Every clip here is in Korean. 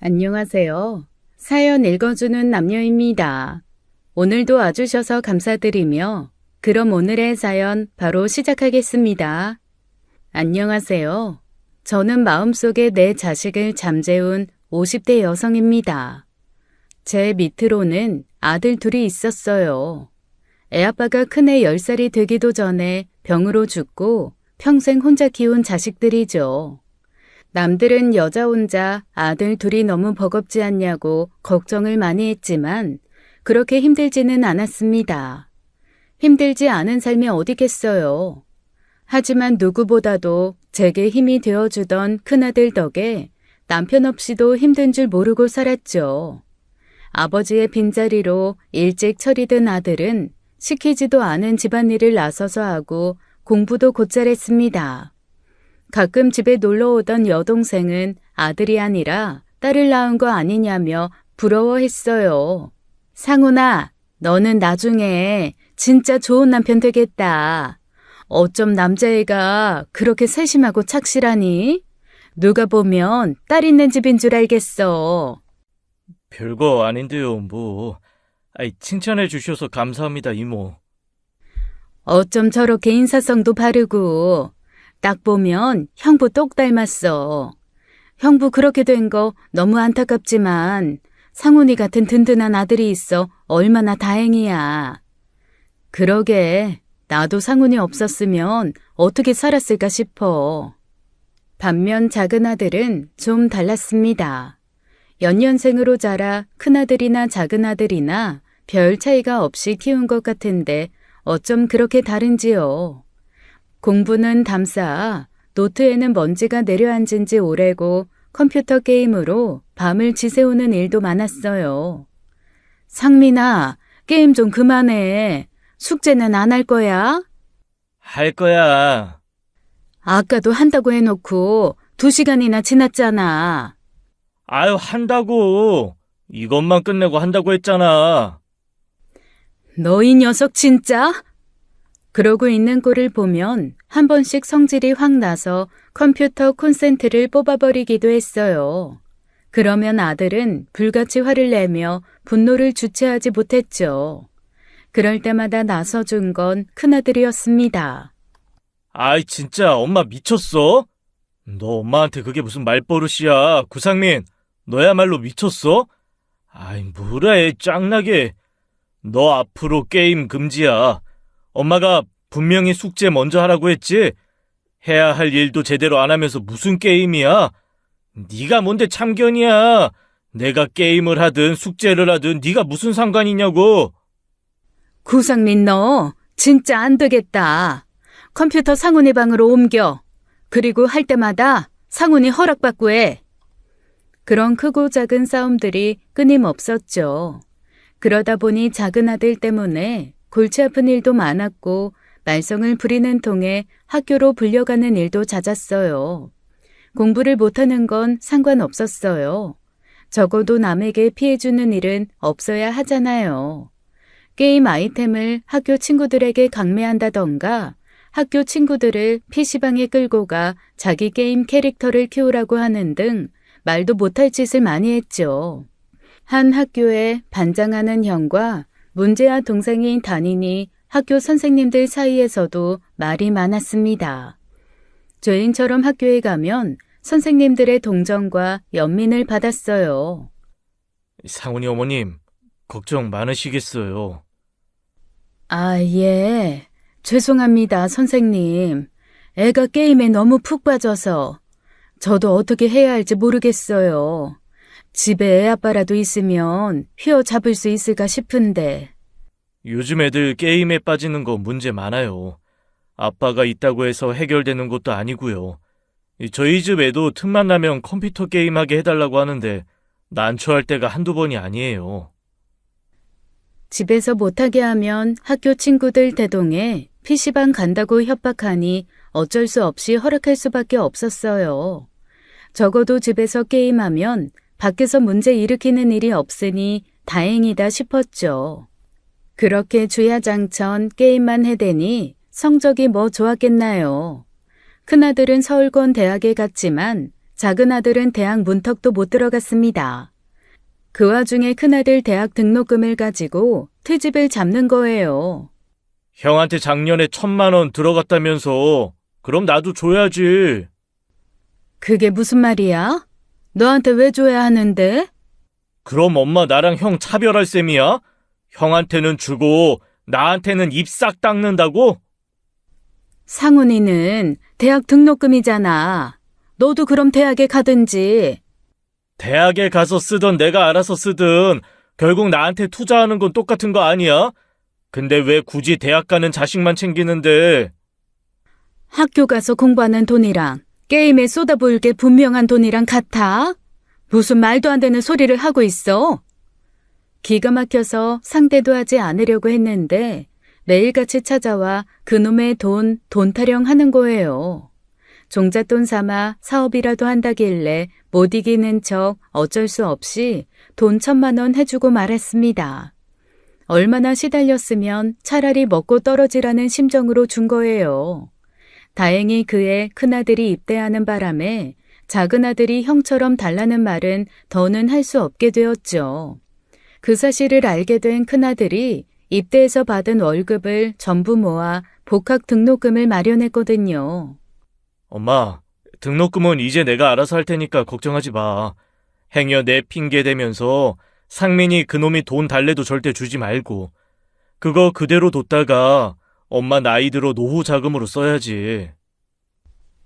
안녕하세요. 사연 읽어주는 남녀입니다. 오늘도 와주셔서 감사드리며 그럼 오늘의 사연 바로 시작하겠습니다. 안녕하세요. 저는 마음속에 내 자식을 잠재운 50대 여성입니다. 제 밑으로는 아들 둘이 있었어요. 애아빠가 큰애 10살이 되기도 전에 병으로 죽고 평생 혼자 키운 자식들이죠. 남들은 여자 혼자 아들 둘이 너무 버겁지 않냐고 걱정을 많이 했지만 그렇게 힘들지는 않았습니다. 힘들지 않은 삶이 어디겠어요. 하지만 누구보다도 제게 힘이 되어주던 큰아들 덕에 남편 없이도 힘든 줄 모르고 살았죠. 아버지의 빈자리로 일찍 철이 든 아들은 시키지도 않은 집안일을 나서서 하고 공부도 곧잘 했습니다. 가끔 집에 놀러 오던 여동생은 아들이 아니라 딸을 낳은 거 아니냐며 부러워했어요. 상훈아, 너는 나중에 진짜 좋은 남편 되겠다. 어쩜 남자애가 그렇게 세심하고 착실하니? 누가 보면 딸 있는 집인 줄 알겠어. 별거 아닌데요, 뭐. 칭찬해 주셔서 감사합니다, 이모. 어쩜 저렇게 인사성도 바르고 딱 보면 형부 똑 닮았어. 형부 그렇게 된 거 너무 안타깝지만 상훈이 같은 든든한 아들이 있어 얼마나 다행이야. 그러게 나도 상훈이 없었으면 어떻게 살았을까 싶어. 반면 작은 아들은 좀 달랐습니다. 연년생으로 자라 큰아들이나 작은아들이나 별 차이가 없이 키운 것 같은데 어쩜 그렇게 다른지요. 공부는 담쌓아 노트에는 먼지가 내려앉은 지 오래고 컴퓨터 게임으로 밤을 지새우는 일도 많았어요. 상민아, 게임 좀 그만해. 숙제는 안 할 거야? 할 거야. 아까도 한다고 해놓고 2시간이나 지났잖아. 아유, 한다고. 이것만 끝내고 한다고 했잖아. 너 이 녀석 진짜? 그러고 있는 꼴을 보면 한 번씩 성질이 확 나서 컴퓨터 콘센트를 뽑아버리기도 했어요. 그러면 아들은 불같이 화를 내며 분노를 주체하지 못했죠. 그럴 때마다 나서준 건 큰아들이었습니다. 아이, 진짜 엄마 미쳤어? 너 엄마한테 그게 무슨 말버릇이야. 구상민, 너야말로 미쳤어? 아이, 뭐라 해, 짱나게. 너 앞으로 게임 금지야. 엄마가 분명히 숙제 먼저 하라고 했지? 해야 할 일도 제대로 안 하면서 무슨 게임이야? 네가 뭔데 참견이야. 내가 게임을 하든 숙제를 하든 네가 무슨 상관이냐고. 구상민 너 진짜 안 되겠다. 컴퓨터 상훈이 방으로 옮겨. 그리고 할 때마다 상훈이 허락받고 해. 그런 크고 작은 싸움들이 끊임없었죠. 그러다 보니 작은 아들 때문에 골치 아픈 일도 많았고 말썽을 부리는 통에 학교로 불려가는 일도 잦았어요. 공부를 못하는 건 상관없었어요. 적어도 남에게 피해주는 일은 없어야 하잖아요. 게임 아이템을 학교 친구들에게 강매한다던가 학교 친구들을 PC방에 끌고 가 자기 게임 캐릭터를 키우라고 하는 등 말도 못할 짓을 많이 했죠. 한 학교에 반장하는 형과 문제아 동생인 담임이 학교 선생님들 사이에서도 말이 많았습니다. 죄인처럼 학교에 가면 선생님들의 동정과 연민을 받았어요. 상훈이 어머님, 걱정 많으시겠어요. 아, 예. 죄송합니다, 선생님. 애가 게임에 너무 푹 빠져서 저도 어떻게 해야 할지 모르겠어요. 집에 애 아빠라도 있으면 휘어잡을 수 있을까 싶은데. 요즘 애들 게임에 빠지는 거 문제 많아요. 아빠가 있다고 해서 해결되는 것도 아니고요. 저희 집 애도 틈만 나면 컴퓨터 게임하게 해달라고 하는데 난처할 때가 한두 번이 아니에요. 집에서 못하게 하면 학교 친구들 대동해 PC방 간다고 협박하니 어쩔 수 없이 허락할 수밖에 없었어요. 적어도 집에서 게임하면 밖에서 문제 일으키는 일이 없으니 다행이다 싶었죠. 그렇게 주야장천 게임만 해대니 성적이 뭐 좋았겠나요. 큰아들은 서울권 대학에 갔지만 작은 아들은 대학 문턱도 못 들어갔습니다. 그 와중에 큰아들 대학 등록금을 가지고 트집을 잡는 거예요. 형한테 작년에 1,000만 원 들어갔다면서. 그럼 나도 줘야지. 그게 무슨 말이야? 너한테 왜 줘야 하는데? 그럼 엄마 나랑 형 차별할 셈이야? 형한테는 주고 나한테는 입 싹 닦는다고? 상훈이는 대학 등록금이잖아. 너도 그럼 대학에 가든지. 대학에 가서 쓰던 내가 알아서 쓰든 결국 나한테 투자하는 건 똑같은 거 아니야? 근데 왜 굳이 대학 가는 자식만 챙기는데? 학교 가서 공부하는 돈이랑 게임에 쏟아부을 게 분명한 돈이랑 같아? 무슨 말도 안 되는 소리를 하고 있어? 기가 막혀서 상대도 하지 않으려고 했는데 매일같이 찾아와 그놈의 돈 타령하는 거예요. 종잣돈 삼아 사업이라도 한다길래 못 이기는 척 어쩔 수 없이 돈 1,000만 원 해주고 말았습니다. 얼마나 시달렸으면 차라리 먹고 떨어지라는 심정으로 준 거예요. 다행히 그의 큰아들이 입대하는 바람에 작은아들이 형처럼 달라는 말은 더는 할 수 없게 되었죠. 그 사실을 알게 된 큰아들이 입대해서 받은 월급을 전부 모아 복학 등록금을 마련했거든요. 엄마, 등록금은 이제 내가 알아서 할 테니까 걱정하지 마. 행여 내 핑계 대면서 상민이 그놈이 돈 달래도 절대 주지 말고. 그거 그대로 뒀다가 엄마 나이 들어 노후 자금으로 써야지.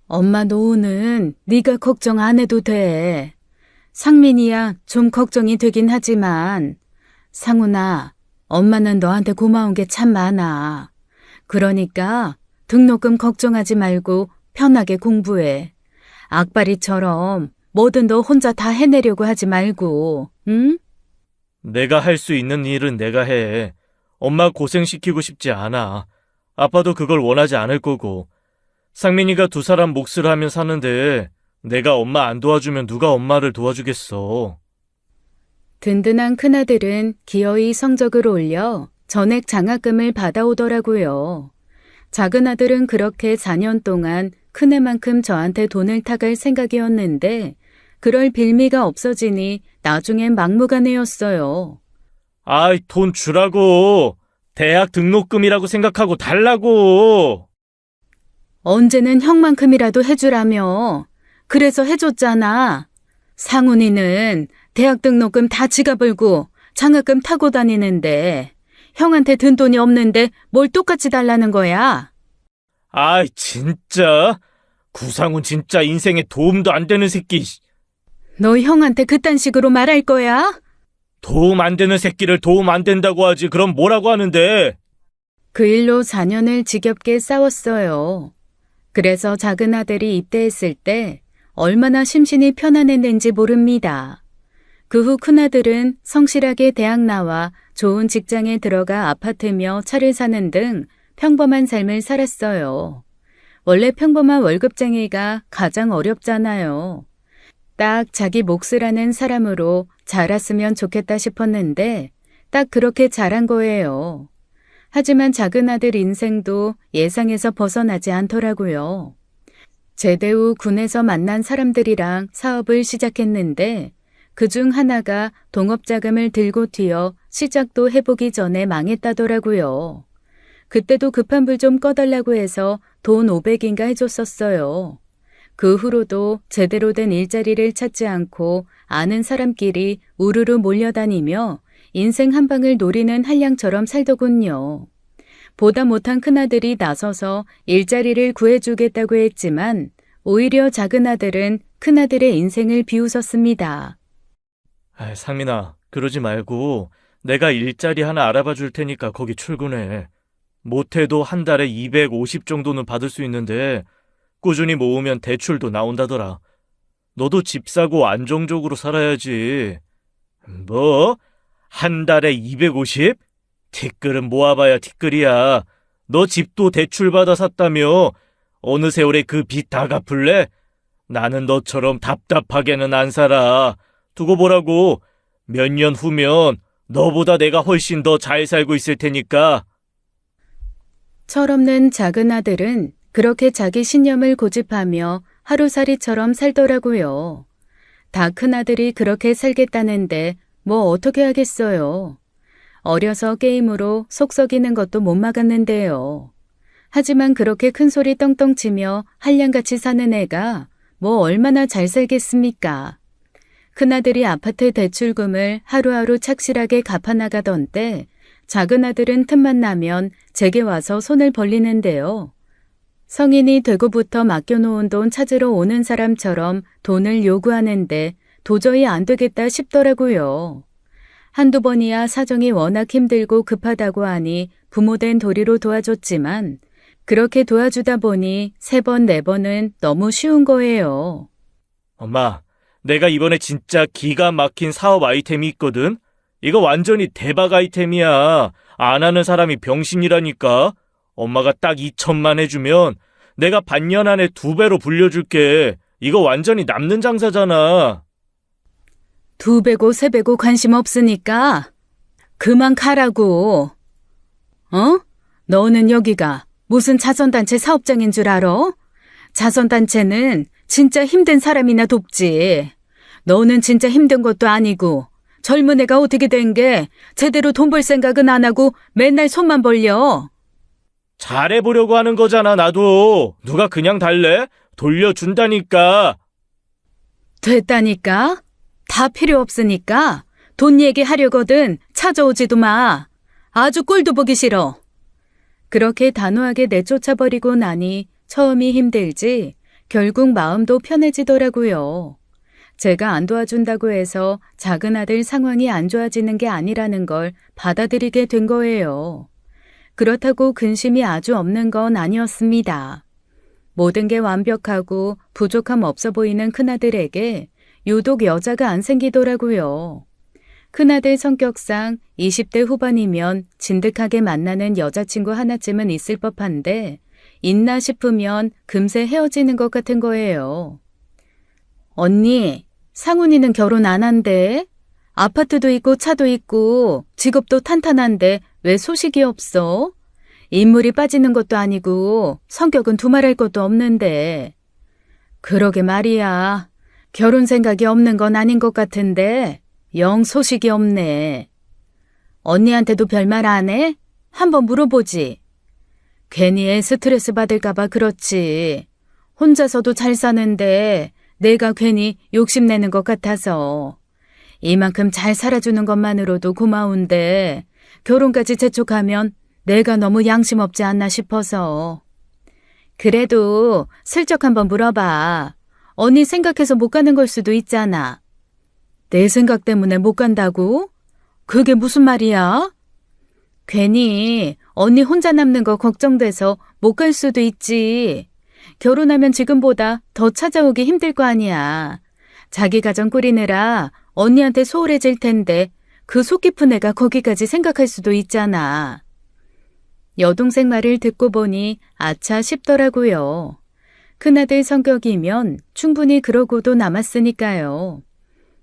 엄마 노후는 네가 걱정 안 해도 돼. 상민이야 좀 걱정이 되긴 하지만 상훈아, 엄마는 너한테 고마운 게 참 많아. 그러니까 등록금 걱정하지 말고 편하게 공부해. 악바리처럼 뭐든 너 혼자 다 해내려고 하지 말고, 응? 내가 할 수 있는 일은 내가 해. 엄마 고생시키고 싶지 않아. 아빠도 그걸 원하지 않을 거고. 상민이가 두 사람 몫을 하면 사는데 내가 엄마 안 도와주면 누가 엄마를 도와주겠어. 든든한 큰아들은 기어이 성적을 올려 전액 장학금을 받아오더라고요. 작은 아들은 그렇게 4년 동안 큰애만큼 저한테 돈을 타갈 생각이었는데 그럴 빌미가 없어지니 나중엔 막무가내였어요. 아이, 돈 주라고. 대학 등록금이라고 생각하고 달라고. 언제는 형만큼이라도 해주라며. 그래서 해줬잖아. 상훈이는 대학 등록금 다 지가 벌고 장학금 타고 다니는데 형한테 든 돈이 없는데 뭘 똑같이 달라는 거야? 아이, 진짜. 구상훈 진짜 인생에 도움도 안 되는 새끼. 너 형한테 그딴 식으로 말할 거야? 도움 안 되는 새끼를 도움 안 된다고 하지. 그럼 뭐라고 하는데? 그 일로 4년을 지겹게 싸웠어요. 그래서 작은 아들이 입대했을 때 얼마나 심신이 편안했는지 모릅니다. 그 후 큰아들은 성실하게 대학 나와 좋은 직장에 들어가 아파트며 차를 사는 등 평범한 삶을 살았어요. 원래 평범한 월급쟁이가 가장 어렵잖아요. 딱 자기 몫을 하는 사람으로 자랐으면 좋겠다 싶었는데 딱 그렇게 자란 거예요. 하지만 작은 아들 인생도 예상에서 벗어나지 않더라고요. 제대 후 군에서 만난 사람들이랑 사업을 시작했는데 그중 하나가 동업자금을 들고 튀어 시작도 해보기 전에 망했다더라고요. 그때도 급한 불 좀 꺼달라고 해서 돈 500인가 해줬었어요. 그 후로도 제대로 된 일자리를 찾지 않고 아는 사람끼리 우르르 몰려다니며 인생 한 방을 노리는 한량처럼 살더군요. 보다 못한 큰아들이 나서서 일자리를 구해주겠다고 했지만 오히려 작은 아들은 큰아들의 인생을 비웃었습니다. 아이, 상민아, 그러지 말고 내가 일자리 하나 알아봐 줄 테니까 거기 출근해. 못해도 한 달에 250 정도는 받을 수 있는데 꾸준히 모으면 대출도 나온다더라. 너도 집 사고 안정적으로 살아야지. 뭐? 한 달에 250? 티끌은 모아봐야 티끌이야. 너 집도 대출받아 샀다며. 어느 세월에 그 빚 다 갚을래? 나는 너처럼 답답하게는 안 살아. 두고 보라고. 몇 년 후면 너보다 내가 훨씬 더 잘 살고 있을 테니까. 철없는 작은 아들은 그렇게 자기 신념을 고집하며 하루살이처럼 살더라고요. 다 큰아들이 그렇게 살겠다는데 뭐 어떻게 하겠어요. 어려서 게임으로 속 썩이는 것도 못 막았는데요. 하지만 그렇게 큰 소리 떵떵 치며 한량같이 사는 애가 뭐 얼마나 잘 살겠습니까? 큰아들이 아파트 대출금을 하루하루 착실하게 갚아나가던 때 작은아들은 틈만 나면 제게 와서 손을 벌리는데요. 성인이 되고부터 맡겨놓은 돈 찾으러 오는 사람처럼 돈을 요구하는데 도저히 안 되겠다 싶더라고요. 한두 번이야 사정이 워낙 힘들고 급하다고 하니 부모된 도리로 도와줬지만 그렇게 도와주다 보니 3번, 4번은 너무 쉬운 거예요. 엄마, 내가 이번에 진짜 기가 막힌 사업 아이템이 있거든? 이거 완전히 대박 아이템이야. 안 하는 사람이 병신이라니까. 엄마가 딱 2천만 해주면 내가 반년 안에 2배로 불려줄게. 이거 완전히 남는 장사잖아. 2배고 3배고 관심 없으니까 그만 가라고. 어? 너는 여기가 무슨 자선단체 사업장인 줄 알아? 자선단체는 진짜 힘든 사람이나 돕지. 너는 진짜 힘든 것도 아니고 젊은 애가 어떻게 된 게 제대로 돈 벌 생각은 안 하고 맨날 손만 벌려. 잘해보려고 하는 거잖아, 나도. 누가 그냥 달래? 돌려준다니까. 됐다니까? 다 필요 없으니까 돈 얘기하려거든 찾아오지도 마. 아주 꼴도 보기 싫어. 그렇게 단호하게 내쫓아버리고 나니 처음이 힘들지 결국 마음도 편해지더라고요. 제가 안 도와준다고 해서 작은 아들 상황이 안 좋아지는 게 아니라는 걸 받아들이게 된 거예요. 그렇다고 근심이 아주 없는 건 아니었습니다. 모든 게 완벽하고 부족함 없어 보이는 큰아들에게 유독 여자가 안 생기더라고요. 큰아들 성격상 20대 후반이면 진득하게 만나는 여자친구 하나쯤은 있을 법한데 있나 싶으면 금세 헤어지는 것 같은 거예요. 언니, 상훈이는 결혼 안 한대? 아파트도 있고 차도 있고 직업도 탄탄한데 왜 소식이 없어? 인물이 빠지는 것도 아니고 성격은 두말할 것도 없는데. 그러게 말이야. 결혼 생각이 없는 건 아닌 것 같은데 영 소식이 없네. 언니한테도 별말 안 해? 한번 물어보지. 괜히 애 스트레스 받을까 봐 그렇지. 혼자서도 잘 사는데 내가 괜히 욕심내는 것 같아서. 이만큼 잘 살아주는 것만으로도 고마운데 결혼까지 재촉하면 내가 너무 양심 없지 않나 싶어서. 그래도 슬쩍 한번 물어봐. 언니 생각해서 못 가는 걸 수도 있잖아. 내 생각 때문에 못 간다고? 그게 무슨 말이야? 괜히 언니 혼자 남는 거 걱정돼서 못 갈 수도 있지. 결혼하면 지금보다 더 찾아오기 힘들 거 아니야. 자기 가정 꾸리느라 언니한테 소홀해질 텐데 그 속 깊은 애가 거기까지 생각할 수도 있잖아. 여동생 말을 듣고 보니 아차 싶더라고요. 큰아들 성격이면 충분히 그러고도 남았으니까요.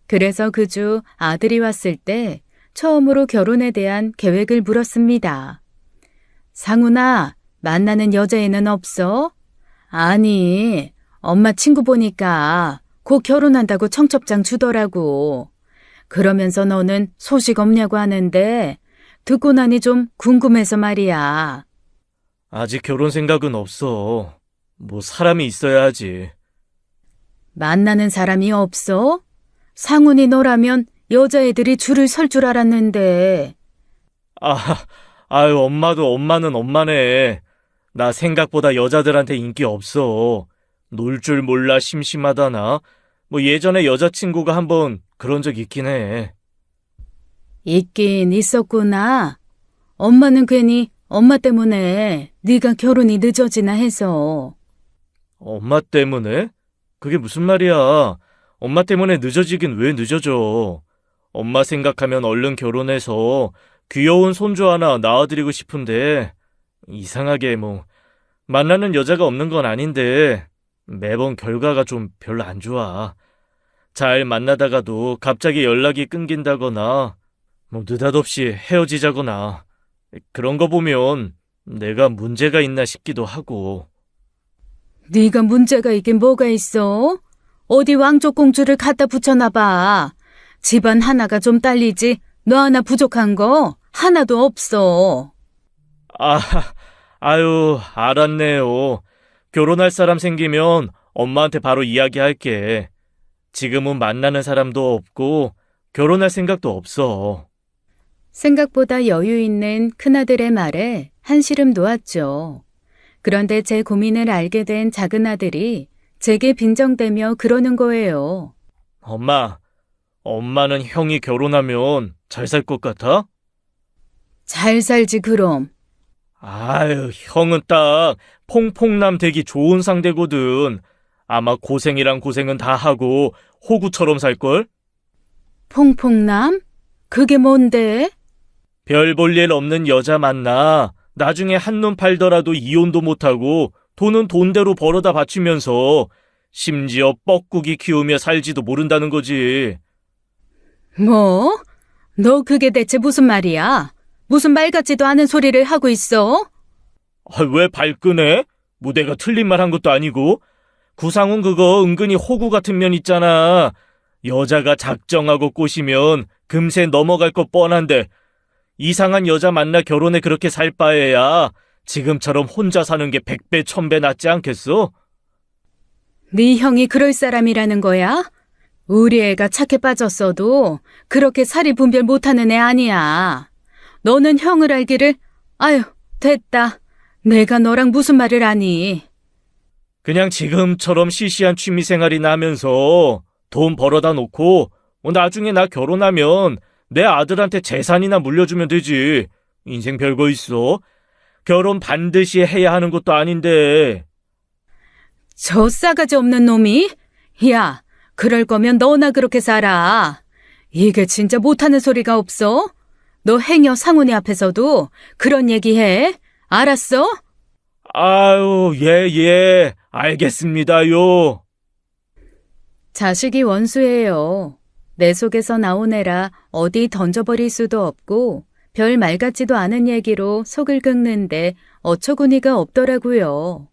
그래서 그 주 아들이 왔을 때 처음으로 결혼에 대한 계획을 물었습니다. 상훈아, 만나는 여자애는 없어? 아니, 엄마 친구 보니까 곧 결혼한다고 청첩장 주더라고. 그러면서 너는 소식 없냐고 하는데 듣고 나니 좀 궁금해서 말이야. 아직 결혼 생각은 없어. 뭐 사람이 있어야 하지. 만나는 사람이 없어? 상훈이 너라면 여자애들이 줄을 설 줄 알았는데. 아유, 엄마는 엄마네. 나 생각보다 여자들한테 인기 없어. 놀 줄 몰라 심심하다나. 뭐 예전에 여자친구가 한번 그런 적 있긴 해. 있긴 있었구나. 엄마는 괜히 엄마 때문에 네가 결혼이 늦어지나 해서. 엄마 때문에? 그게 무슨 말이야. 엄마 때문에 늦어지긴 왜 늦어져. 엄마 생각하면 얼른 결혼해서 귀여운 손주 하나 낳아드리고 싶은데 이상하게 뭐 만나는 여자가 없는 건 아닌데 매번 결과가 좀 별로 안 좋아. 잘 만나다가도 갑자기 연락이 끊긴다거나 뭐 느닷없이 헤어지자거나 그런 거 보면 내가 문제가 있나 싶기도 하고. 네가 문제가 있긴 뭐가 있어? 어디 왕족 공주를 갖다 붙여놔 봐. 집안 하나가 좀 딸리지 너 하나 부족한 거 하나도 없어. 아, 아유, 알았네요. 결혼할 사람 생기면 엄마한테 바로 이야기할게. 지금은 만나는 사람도 없고 결혼할 생각도 없어. 생각보다 여유 있는 큰아들의 말에 한시름 놓았죠. 그런데 제 고민을 알게 된 작은아들이 제게 빈정대며 그러는 거예요. 엄마는 형이 결혼하면 잘 살 것 같아? 잘 살지 그럼. 아유, 형은 딱 퐁퐁남 되기 좋은 상대거든. 아마 고생이랑 고생은 다 하고 호구처럼 살걸? 퐁퐁남? 그게 뭔데? 별 볼 일 없는 여자 만나 나중에 한눈 팔더라도 이혼도 못하고 돈은 돈대로 벌어다 바치면서 심지어 뻐꾸기 키우며 살지도 모른다는 거지. 뭐? 너 그게 대체 무슨 말이야? 무슨 말 같지도 않은 소리를 하고 있어? 왜 발끈해? 뭐 내가 틀린 말 한 것도 아니고. 구상훈 그거 은근히 호구 같은 면 있잖아. 여자가 작정하고 꼬시면 금세 넘어갈 거 뻔한데 이상한 여자 만나 결혼에 그렇게 살 바에야 지금처럼 혼자 사는 게 100배 1000배 낫지 않겠어? 네 형이 그럴 사람이라는 거야? 우리 애가 착해 빠졌어도 그렇게 사리 분별 못하는 애 아니야. 너는 형을 알기를 아유 됐다. 내가 너랑 무슨 말을 하니. 그냥 지금처럼 시시한 취미생활이나 하면서 돈 벌어다 놓고 나중에 나 결혼하면 내 아들한테 재산이나 물려주면 되지. 인생 별거 있어. 결혼 반드시 해야 하는 것도 아닌데. 저 싸가지 없는 놈이? 야, 그럴 거면 너나 그렇게 살아. 이게 진짜 못하는 소리가 없어? 너 행여 상훈이 앞에서도 그런 얘기해. 알았어? 아유, 예, 알겠습니다요. 자식이 원수예요. 내 속에서 나온 애라 어디 던져버릴 수도 없고 별 말 같지도 않은 얘기로 속을 긁는데 어처구니가 없더라고요.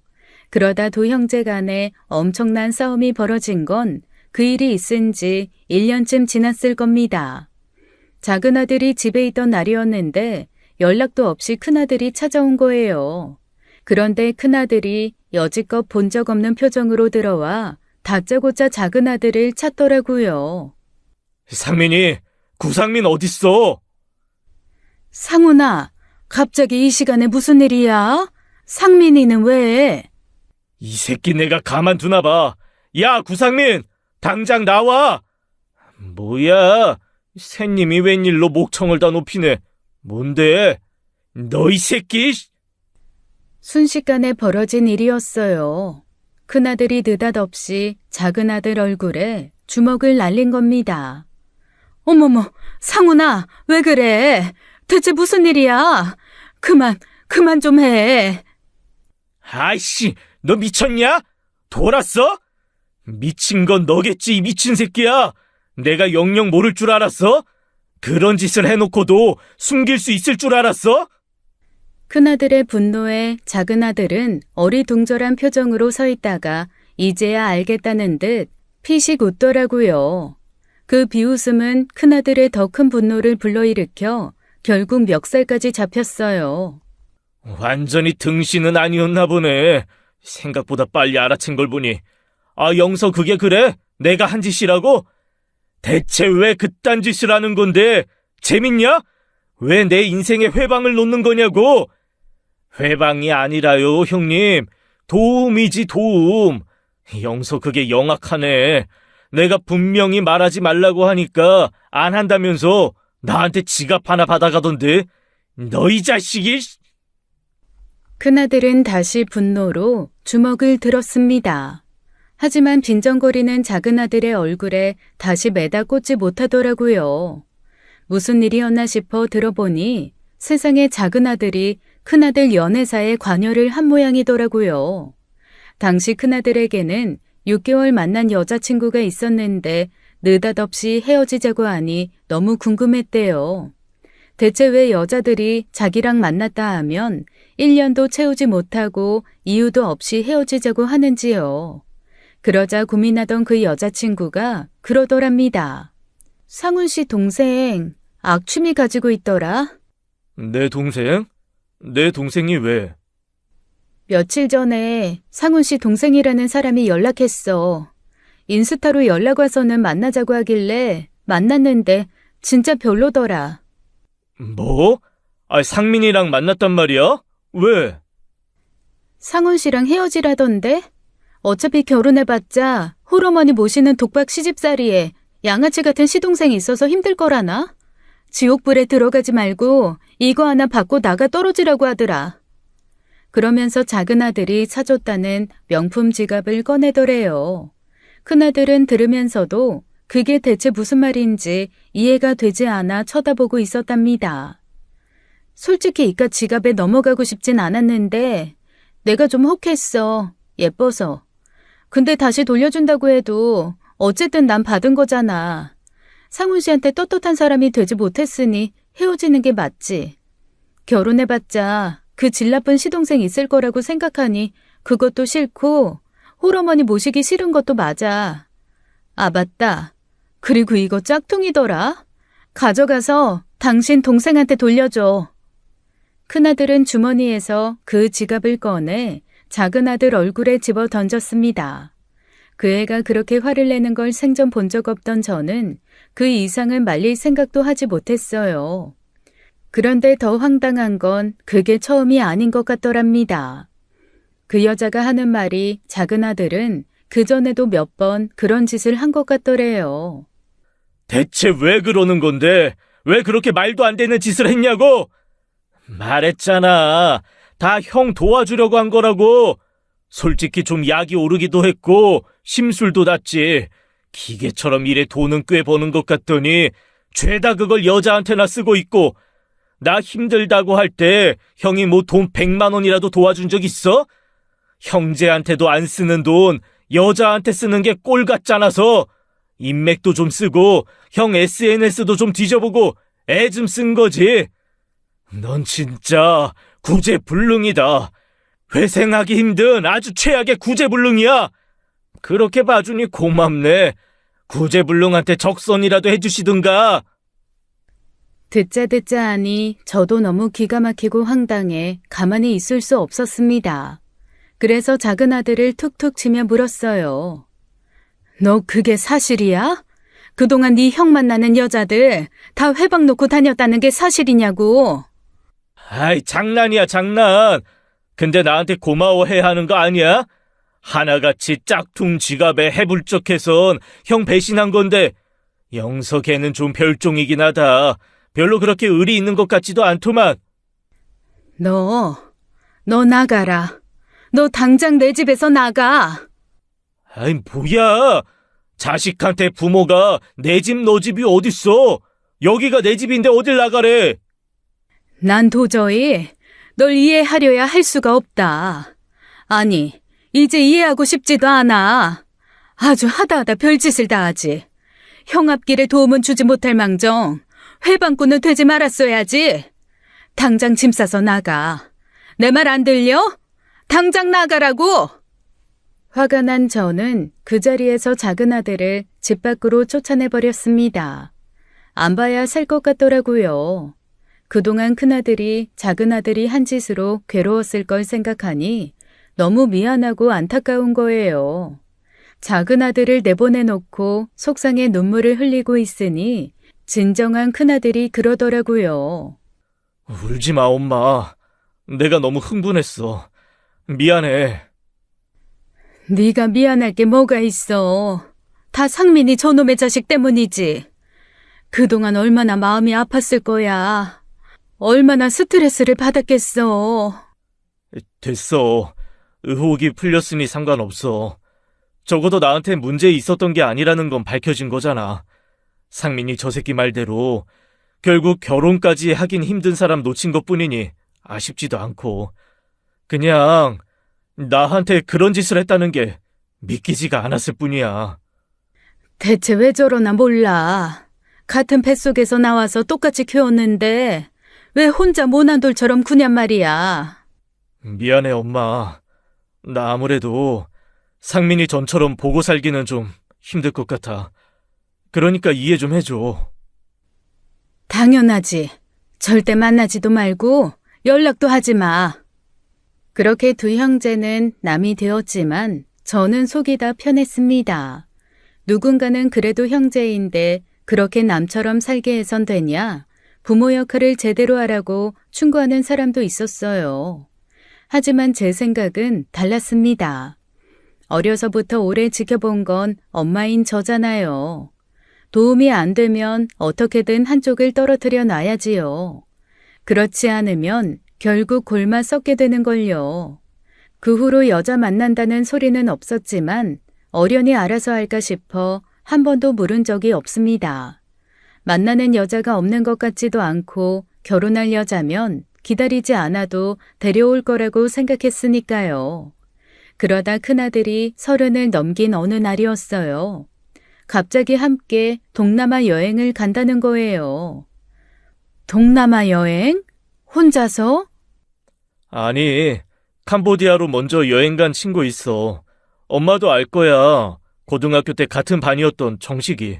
그러다 두 형제 간에 엄청난 싸움이 벌어진 건 그 일이 있은 지 1년쯤 지났을 겁니다. 작은 아들이 집에 있던 날이었는데 연락도 없이 큰아들이 찾아온 거예요. 그런데 큰아들이 여지껏 본 적 없는 표정으로 들어와 다짜고짜 작은 아들을 찾더라고요. 상민이, 구상민 어딨어? 상훈아, 갑자기 이 시간에 무슨 일이야? 상민이는 왜? 이 새끼 내가 가만두나 봐. 야, 구상민! 당장 나와! 뭐야? 새님이 웬일로 목청을 다 높이네. 뭔데? 너 이 새끼! 순식간에 벌어진 일이었어요. 큰아들이 느닷없이 작은아들 얼굴에 주먹을 날린 겁니다. 어머머, 상훈아, 왜 그래? 대체 무슨 일이야? 그만 좀 해. 아이씨, 너 미쳤냐? 돌았어? 미친 건 너겠지, 이 미친 새끼야. 내가 영영 모를 줄 알았어? 그런 짓을 해놓고도 숨길 수 있을 줄 알았어? 큰아들의 분노에 작은아들은 어리둥절한 표정으로 서 있다가 이제야 알겠다는 듯 피식 웃더라고요. 그 비웃음은 큰아들의 더 큰 분노를 불러일으켜 결국 멱살까지 잡혔어요. 완전히 등신은 아니었나 보네. 생각보다 빨리 알아챈 걸 보니. 아, 영서 그게 그래? 내가 한 짓이라고? 대체 왜 그딴 짓을 하는 건데? 재밌냐? 왜 내 인생에 회방을 놓는 거냐고? 회방이 아니라요, 형님. 도움이지, 도움. 영서 그게 영악하네. 내가 분명히 말하지 말라고 하니까 안 한다면서 나한테 지갑 하나 받아가던데. 너 이 자식이... 큰아들은 다시 분노로 주먹을 들었습니다. 하지만 빈정거리는 작은아들의 얼굴에 다시 매다 꽂지 못하더라고요. 무슨 일이었나 싶어 들어보니 세상에 작은아들이 큰아들 연애사에 관여를 한 모양이더라고요. 당시 큰아들에게는 6개월 만난 여자친구가 있었는데 느닷없이 헤어지자고 하니 너무 궁금했대요. 대체 왜 여자들이 자기랑 만났다 하면 1년도 채우지 못하고 이유도 없이 헤어지자고 하는지요. 그러자 고민하던 그 여자친구가 그러더랍니다. 상훈 씨 동생 악취미 가지고 있더라. 내 동생? 내 동생이 왜? 며칠 전에 상훈 씨 동생이라는 사람이 연락했어. 인스타로 연락 와서는 만나자고 하길래 만났는데 진짜 별로더라. 뭐? 상민이랑 만났단 말이야? 왜? 상훈 씨랑 헤어지라던데? 어차피 결혼해봤자 홀어머니 모시는 독박 시집살이에 양아치 같은 시동생이 있어서 힘들 거라나? 지옥불에 들어가지 말고 이거 하나 받고 나가 떨어지라고 하더라. 그러면서 작은 아들이 사줬다는 명품 지갑을 꺼내더래요. 큰아들은 들으면서도 그게 대체 무슨 말인지 이해가 되지 않아 쳐다보고 있었답니다. 솔직히 이깟 지갑에 넘어가고 싶진 않았는데 내가 좀 혹했어. 예뻐서. 근데 다시 돌려준다고 해도 어쨌든 난 받은 거잖아. 상훈 씨한테 떳떳한 사람이 되지 못했으니 헤어지는 게 맞지. 결혼해봤자 그 질 나쁜 시동생 있을 거라고 생각하니 그것도 싫고 홀어머니 모시기 싫은 것도 맞아. 아, 맞다. 그리고 이거 짝퉁이더라. 가져가서 당신 동생한테 돌려줘. 큰아들은 주머니에서 그 지갑을 꺼내 작은 아들 얼굴에 집어 던졌습니다. 그 애가 그렇게 화를 내는 걸 생전 본 적 없던 저는 그 이상을 말릴 생각도 하지 못했어요. 그런데 더 황당한 건 그게 처음이 아닌 것 같더랍니다. 그 여자가 하는 말이 작은 아들은 그전에도 몇 번 그런 짓을 한 것 같더래요. 대체 왜 그러는 건데? 왜 그렇게 말도 안 되는 짓을 했냐고? 말했잖아. 다 형 도와주려고 한 거라고. 솔직히 좀 약이 오르기도 했고 심술도 났지. 기계처럼 일에 돈은 꽤 버는 것 같더니 죄다 그걸 여자한테나 쓰고 있고, 나 힘들다고 할 때 형이 뭐 돈 100만 원이라도 도와준 적 있어? 형제한테도 안 쓰는 돈 여자한테 쓰는 게 꼴 같잖아서 인맥도 좀 쓰고 형 SNS도 좀 뒤져보고 애 좀 쓴 거지. 넌 진짜 구제불능이다. 회생하기 힘든 아주 최악의 구제불능이야. 그렇게 봐주니 고맙네. 구제불능한테 적선이라도 해주시든가. 듣자 하니 저도 너무 기가 막히고 황당해 가만히 있을 수 없었습니다. 그래서 작은 아들을 툭툭 치며 물었어요. 너 그게 사실이야? 그동안 네 형 만나는 여자들 다 회방 놓고 다녔다는 게 사실이냐고. 아이, 장난이야, 장난. 근데 나한테 고마워해야 하는 거 아니야? 하나같이 짝퉁 지갑에 해불적해선 형 배신한 건데, 영서 걔는 좀 별종이긴 하다. 별로 그렇게 의리 있는 것 같지도 않더만. 너 나가라. 너 당장 내 집에서 나가. 아이, 뭐야. 자식한테 부모가 내 집, 너 집이 어딨어? 여기가 내 집인데 어딜 나가래? 난 도저히 널 이해하려야 할 수가 없다. 아니, 이제 이해하고 싶지도 않아. 아주 하다 별짓을 다 하지. 형 앞길에 도움은 주지 못할 망정 회방꾼은 되지 말았어야지. 당장 짐 싸서 나가. 내 말 안 들려? 당장 나가라고! 화가 난 저는 그 자리에서 작은 아들을 집 밖으로 쫓아내버렸습니다. 안 봐야 살 것 같더라고요. 그동안 큰아들이 작은 아들이 한 짓으로 괴로웠을 걸 생각하니 너무 미안하고 안타까운 거예요. 작은 아들을 내보내놓고 속상해 눈물을 흘리고 있으니 진정한 큰아들이 그러더라고요. 울지 마, 엄마. 내가 너무 흥분했어. 미안해. 네가 미안할 게 뭐가 있어. 다 상민이 저놈의 자식 때문이지. 그동안 얼마나 마음이 아팠을 거야. 얼마나 스트레스를 받았겠어. 됐어. 의혹이 풀렸으니 상관없어. 적어도 나한테 문제 있었던 게 아니라는 건 밝혀진 거잖아. 상민이 저 새끼 말대로 결국 결혼까지 하긴 힘든 사람 놓친 것뿐이니 아쉽지도 않고, 그냥 나한테 그런 짓을 했다는 게 믿기지가 않았을 뿐이야. 대체 왜 저러나 몰라. 같은 뱃속에서 나와서 똑같이 키웠는데 왜 혼자 모난 돌처럼 구냔 말이야. 미안해, 엄마. 나 아무래도 상민이 전처럼 보고 살기는 좀 힘들 것 같아. 그러니까 이해 좀 해줘. 당연하지. 절대 만나지도 말고 연락도 하지 마. 그렇게 두 형제는 남이 되었지만 저는 속이 다 편했습니다. 누군가는 그래도 형제인데 그렇게 남처럼 살게 해선 되냐? 부모 역할을 제대로 하라고 충고하는 사람도 있었어요. 하지만 제 생각은 달랐습니다. 어려서부터 오래 지켜본 건 엄마인 저잖아요. 도움이 안 되면 어떻게든 한쪽을 떨어뜨려 놔야지요. 그렇지 않으면 결국 골마 썩게 되는 걸요. 그 후로 여자 만난다는 소리는 없었지만 어련히 알아서 할까 싶어 한 번도 물은 적이 없습니다. 만나는 여자가 없는 것 같지도 않고 결혼할 여자면 기다리지 않아도 데려올 거라고 생각했으니까요. 그러다 큰아들이 30을 넘긴 어느 날이었어요. 갑자기 함께 동남아 여행을 간다는 거예요. 동남아 여행? 혼자서? 아니, 캄보디아로 먼저 여행 간 친구 있어. 엄마도 알 거야. 고등학교 때 같은 반이었던 정식이.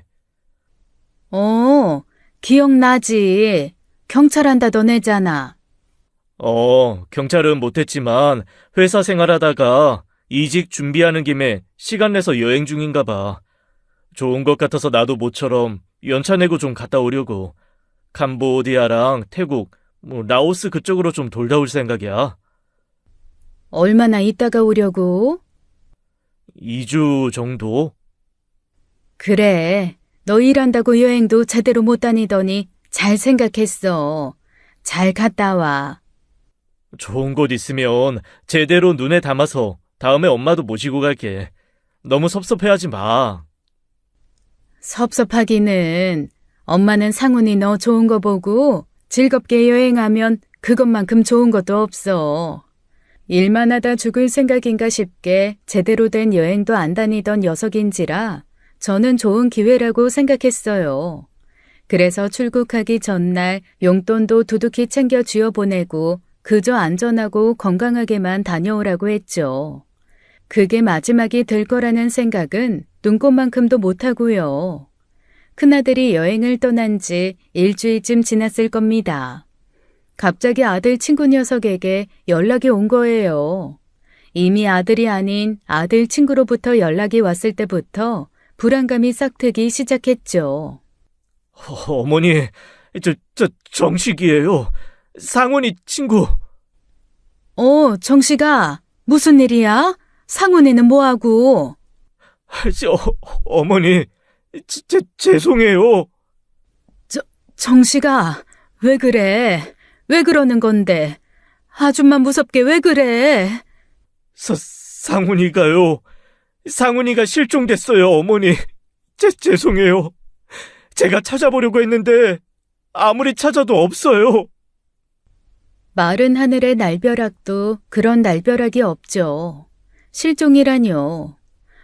기억나지. 경찰한다던 애잖아. 경찰은 못했지만 회사 생활하다가 이직 준비하는 김에 시간 내서 여행 중인가 봐. 좋은 것 같아서 나도 모처럼 연차 내고 좀 갔다 오려고. 캄보디아랑 태국, 라오스 그쪽으로 좀 돌다 올 생각이야. 얼마나 있다가 오려고? 2주 정도? 그래. 너 일한다고 여행도 제대로 못 다니더니 잘 생각했어. 잘 갔다 와. 좋은 곳 있으면 제대로 눈에 담아서 다음에 엄마도 모시고 갈게. 너무 섭섭해하지 마. 섭섭하기는 엄마는 상훈이 너 좋은 거 보고 즐겁게 여행하면 그것만큼 좋은 것도 없어. 일만 하다 죽을 생각인가 싶게 제대로 된 여행도 안 다니던 녀석인지라 저는 좋은 기회라고 생각했어요. 그래서 출국하기 전날 용돈도 두둑히 챙겨 쥐어보내고 그저 안전하고 건강하게만 다녀오라고 했죠. 그게 마지막이 될 거라는 생각은 눈꼽만큼도 못하고요. 큰아들이 여행을 떠난 지 일주일쯤 지났을 겁니다. 갑자기 아들 친구 녀석에게 연락이 온 거예요. 이미 아들이 아닌 아들 친구로부터 연락이 왔을 때부터 불안감이 싹트기 시작했죠. 어머니, 정식이에요. 상훈이 친구. 정식아, 무슨 일이야? 상훈이는 뭐하고? 어머니, 죄송해요. 정식아, 왜 그래? 왜 그러는 건데? 아줌마 무섭게 왜 그래? 상훈이가요. 상훈이가 실종됐어요, 어머니. 죄송해요. 제가 찾아보려고 했는데 아무리 찾아도 없어요. 마른 하늘의 날벼락도 그런 날벼락이 없죠. 실종이라뇨.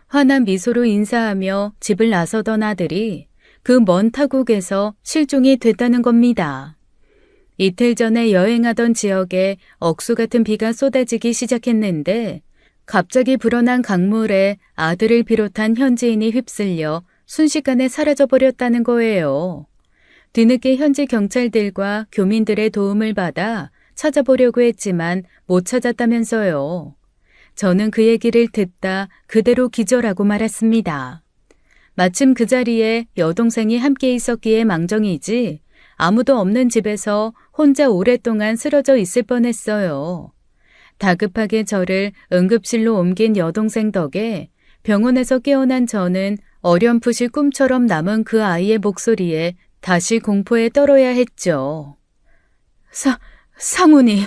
환한 미소로 인사하며 집을 나서던 아들이 그 먼 타국에서 실종이 됐다는 겁니다. 이틀 전에 여행하던 지역에 억수 같은 비가 쏟아지기 시작했는데 갑자기 불어난 강물에 아들을 비롯한 현지인이 휩쓸려 순식간에 사라져버렸다는 거예요. 뒤늦게 현지 경찰들과 교민들의 도움을 받아 찾아보려고 했지만 못 찾았다면서요. 저는 그 얘기를 듣다 그대로 기절하고 말았습니다. 마침 그 자리에 여동생이 함께 있었기에 망정이지 아무도 없는 집에서 혼자 오랫동안 쓰러져 있을 뻔했어요. 다급하게 저를 응급실로 옮긴 여동생 덕에 병원에서 깨어난 저는 어렴풋이 꿈처럼 남은 그 아이의 목소리에 다시 공포에 떨어야 했죠. 상훈이!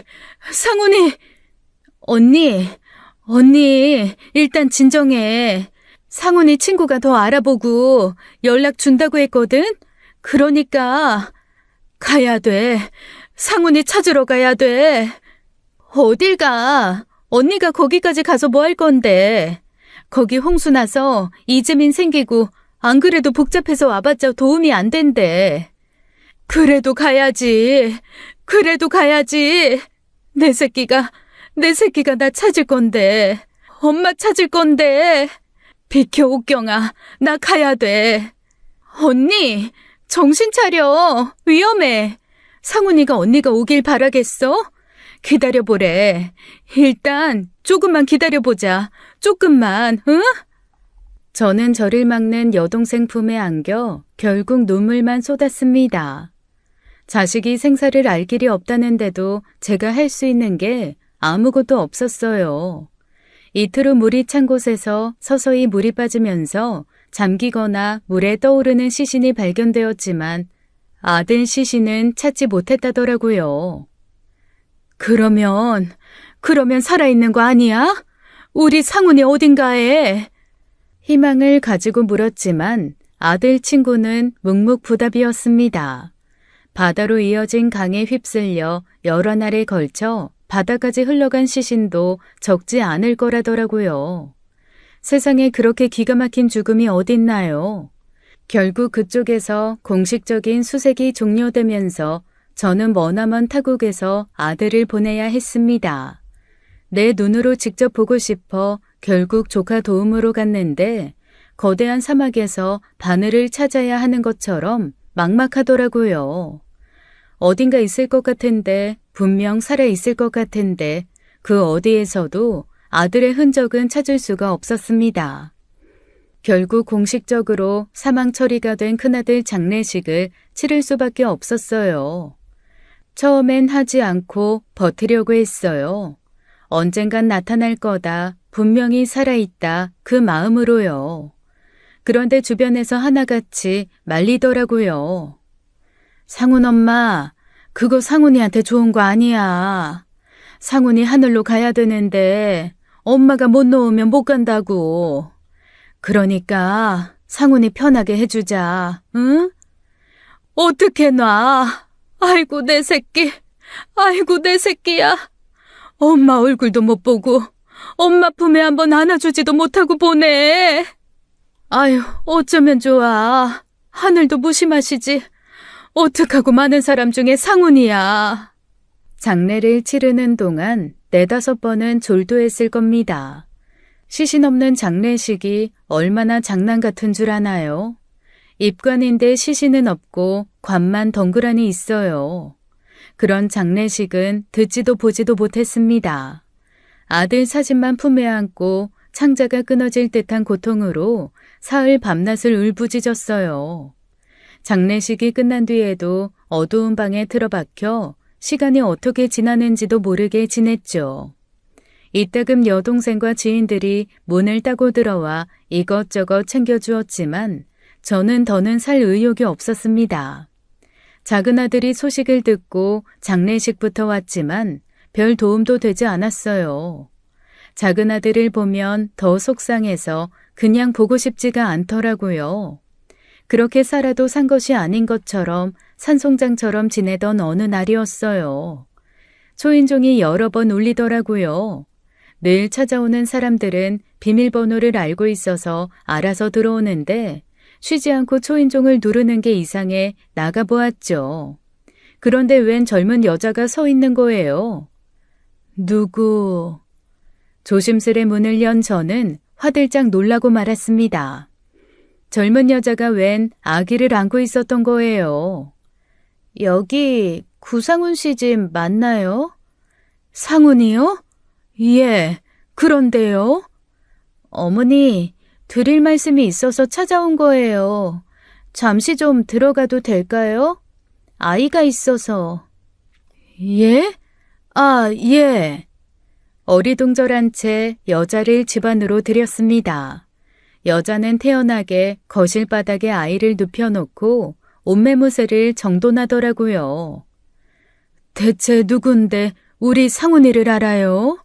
언니, 일단 진정해. 상훈이 친구가 더 알아보고 연락 준다고 했거든? 그러니까 가야 돼. 상훈이 찾으러 가야 돼. 어딜 가? 언니가 거기까지 가서 뭐 할 건데? 거기 홍수 나서 이재민 생기고 안 그래도 복잡해서 와봤자 도움이 안 된대. 그래도 가야지. 그래도 가야지. 내 새끼가 나 찾을 건데. 엄마 찾을 건데. 비켜, 옥경아. 나 가야 돼. 언니, 정신 차려. 위험해. 상훈이가 언니가 오길 바라겠어? 기다려보래. 일단 조금만 기다려보자. 조금만, 응? 저는 저를 막는 여동생 품에 안겨 결국 눈물만 쏟았습니다. 자식이 생사를 알 길이 없다는데도 제가 할 수 있는 게 아무것도 없었어요. 이틀 후 물이 찬 곳에서 서서히 물이 빠지면서 잠기거나 물에 떠오르는 시신이 발견되었지만 아들 시신은 찾지 못했다더라고요. 그러면 살아있는 거 아니야? 우리 상훈이 어딘가에. 희망을 가지고 물었지만 아들 친구는 묵묵부답이었습니다. 바다로 이어진 강에 휩쓸려 여러 날에 걸쳐 바다까지 흘러간 시신도 적지 않을 거라더라고요. 세상에 그렇게 기가 막힌 죽음이 어딨나요? 결국 그쪽에서 공식적인 수색이 종료되면서 저는 머나먼 타국에서 아들을 보내야 했습니다. 내 눈으로 직접 보고 싶어 결국 조카 도움으로 갔는데 거대한 사막에서 바늘을 찾아야 하는 것처럼 막막하더라고요. 어딘가 있을 것 같은데, 분명 살아있을 것 같은데 그 어디에서도 아들의 흔적은 찾을 수가 없었습니다. 결국 공식적으로 사망 처리가 된 큰아들 장례식을 치를 수밖에 없었어요. 처음엔 하지 않고 버티려고 했어요. 언젠간 나타날 거다, 분명히 살아있다, 그 마음으로요. 그런데 주변에서 하나같이 말리더라고요. 상훈 엄마, 그거 상훈이한테 좋은 거 아니야. 상훈이 하늘로 가야 되는데 엄마가 못 놓으면 못 간다고. 그러니까 상훈이 편하게 해주자, 응? 어떻게 놔? 아이고 내 새끼, 아이고 내 새끼야. 엄마 얼굴도 못 보고 엄마 품에 한번 안아주지도 못하고 보내. 아유, 어쩌면 좋아. 하늘도 무심하시지. 어떡하고 많은 사람 중에 상훈이야. 장례를 치르는 동안 4-5번은 졸도했을 겁니다. 시신 없는 장례식이 얼마나 장난 같은 줄 아나요? 입관인데 시신은 없고 관만 덩그러니 있어요. 그런 장례식은 듣지도 보지도 못했습니다. 아들 사진만 품에 안고 창자가 끊어질 듯한 고통으로 사흘 밤낮을 울부짖었어요. 장례식이 끝난 뒤에도 어두운 방에 틀어박혀 시간이 어떻게 지나는지도 모르게 지냈죠. 이따금 여동생과 지인들이 문을 따고 들어와 이것저것 챙겨주었지만 저는 더는 살 의욕이 없었습니다. 작은 아들이 소식을 듣고 장례식부터 왔지만 별 도움도 되지 않았어요. 작은 아들을 보면 더 속상해서 그냥 보고 싶지가 않더라고요. 그렇게 살아도 산 것이 아닌 것처럼 산송장처럼 지내던 어느 날이었어요. 초인종이 여러 번 울리더라고요. 늘 찾아오는 사람들은 비밀번호를 알고 있어서 알아서 들어오는데 쉬지 않고 초인종을 누르는 게 이상해 나가보았죠. 그런데 웬 젊은 여자가 서 있는 거예요. 누구? 조심스레 문을 연 저는 화들짝 놀라고 말았습니다. 젊은 여자가 웬 아기를 안고 있었던 거예요. 여기 구상훈 씨 집 맞나요? 상훈이요? 예, 그런데요. 어머니, 드릴 말씀이 있어서 찾아온 거예요. 잠시 좀 들어가도 될까요? 아이가 있어서. 예? 아, 예. 어리둥절한 채 여자를 집 안으로 들였습니다. 여자는 태연하게 거실 바닥에 아이를 눕혀놓고 옷매무새를 정돈하더라고요. 대체 누군데 우리 상훈이를 알아요?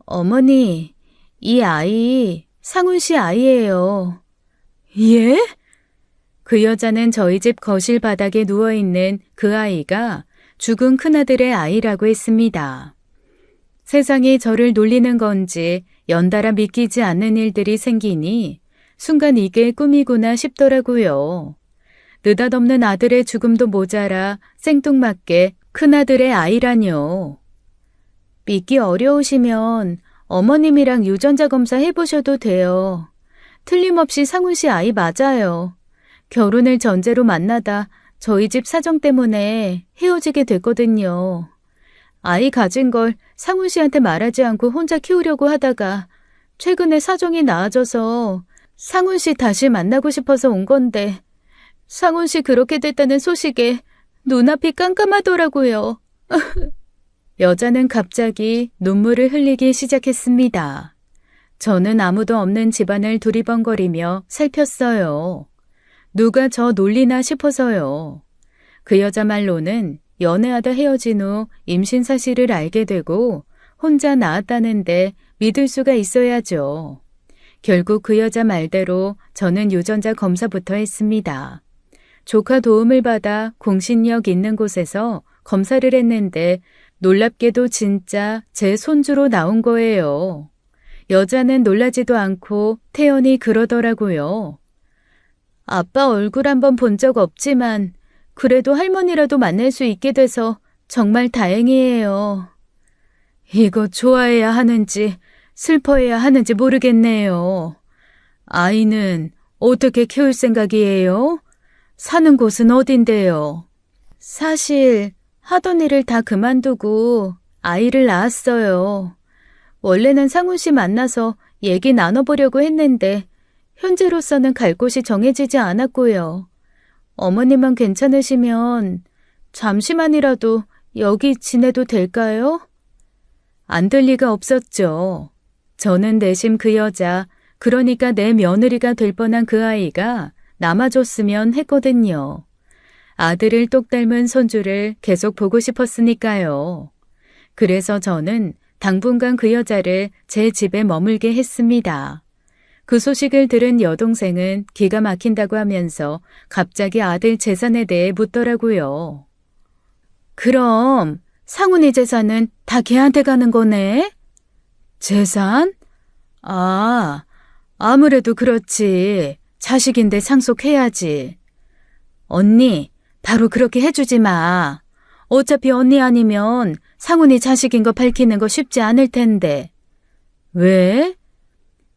어머니, 이 아이 상훈 씨 아이예요. 예? 그 여자는 저희 집 거실 바닥에 누워있는 그 아이가 죽은 큰아들의 아이라고 했습니다. 세상이 저를 놀리는 건지 연달아 믿기지 않는 일들이 생기니 순간 이게 꿈이구나 싶더라고요. 느닷없는 아들의 죽음도 모자라 생뚱맞게 큰아들의 아이라뇨. 믿기 어려우시면 어머님이랑 유전자 검사 해보셔도 돼요. 틀림없이 상훈 씨 아이 맞아요. 결혼을 전제로 만나다 저희 집 사정 때문에 헤어지게 됐거든요. 아이 가진 걸 상훈 씨한테 말하지 않고 혼자 키우려고 하다가 최근에 사정이 나아져서 상훈 씨 다시 만나고 싶어서 온 건데 상훈 씨 그렇게 됐다는 소식에 눈앞이 깜깜하더라고요. 여자는 갑자기 눈물을 흘리기 시작했습니다. 저는 아무도 없는 집안을 두리번거리며 살폈어요. 누가 저 놀리나 싶어서요. 그 여자 말로는 연애하다 헤어진 후 임신 사실을 알게 되고 혼자 낳았다는데 믿을 수가 있어야죠. 결국 그 여자 말대로 저는 유전자 검사부터 했습니다. 조카 도움을 받아 공신력 있는 곳에서 검사를 했는데 놀랍게도 진짜 제 손주로 나온 거예요. 여자는 놀라지도 않고 태연히 그러더라고요. 아빠 얼굴 한번 본 적 없지만 그래도 할머니라도 만날 수 있게 돼서 정말 다행이에요. 이거 좋아해야 하는지 슬퍼해야 하는지 모르겠네요. 아이는 어떻게 키울 생각이에요? 사는 곳은 어딘데요? 사실 하던 일을 다 그만두고 아이를 낳았어요. 원래는 상훈 씨 만나서 얘기 나눠보려고 했는데 현재로서는 갈 곳이 정해지지 않았고요. 어머님만 괜찮으시면 잠시만이라도 여기 지내도 될까요? 안 될 리가 없었죠. 저는 내심 그 여자, 그러니까 내 며느리가 될 뻔한 그 아이가 남아줬으면 했거든요. 아들을 똑 닮은 손주를 계속 보고 싶었으니까요. 그래서 저는 당분간 그 여자를 제 집에 머물게 했습니다. 그 소식을 들은 여동생은 기가 막힌다고 하면서 갑자기 아들 재산에 대해 묻더라고요. 그럼 상훈이 재산은 다 걔한테 가는 거네? 재산? 아, 아무래도 그렇지. 자식인데 상속해야지. 언니, 바로 그렇게 해주지 마. 어차피 언니 아니면 상훈이 자식인 거 밝히는 거 쉽지 않을 텐데. 왜?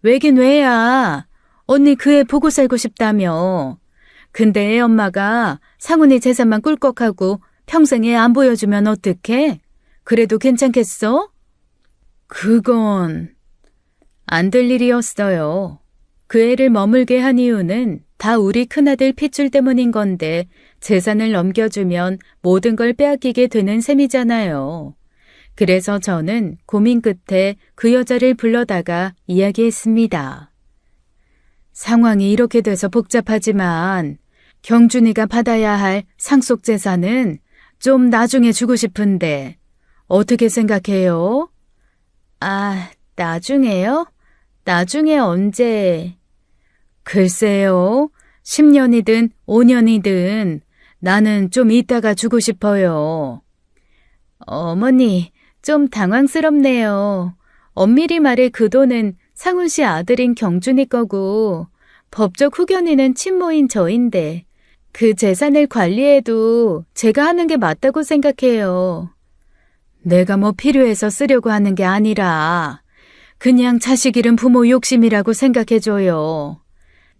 왜긴 왜야. 언니 그 애 보고 살고 싶다며. 근데 애 엄마가 상훈이 재산만 꿀꺽하고 평생 애 안 보여주면 어떡해? 그래도 괜찮겠어? 그건 안 될 일이었어요. 그 애를 머물게 한 이유는 다 우리 큰아들 핏줄 때문인 건데 재산을 넘겨주면 모든 걸 빼앗기게 되는 셈이잖아요. 그래서 저는 고민 끝에 그 여자를 불러다가 이야기했습니다. 상황이 이렇게 돼서 복잡하지만 경준이가 받아야 할 상속 재산은 좀 나중에 주고 싶은데 어떻게 생각해요? 아, 나중에요? 나중에 언제? 글쎄요. 10년이든 5년이든 나는 좀 이따가 주고 싶어요. 어머니, 좀 당황스럽네요. 엄밀히 말해 그 돈은 상훈 씨 아들인 경준이 거고 법적 후견인은 친모인 저인데 그 재산을 관리해도 제가 하는 게 맞다고 생각해요. 내가 뭐 필요해서 쓰려고 하는 게 아니라 그냥 자식 잃은 부모 욕심이라고 생각해줘요.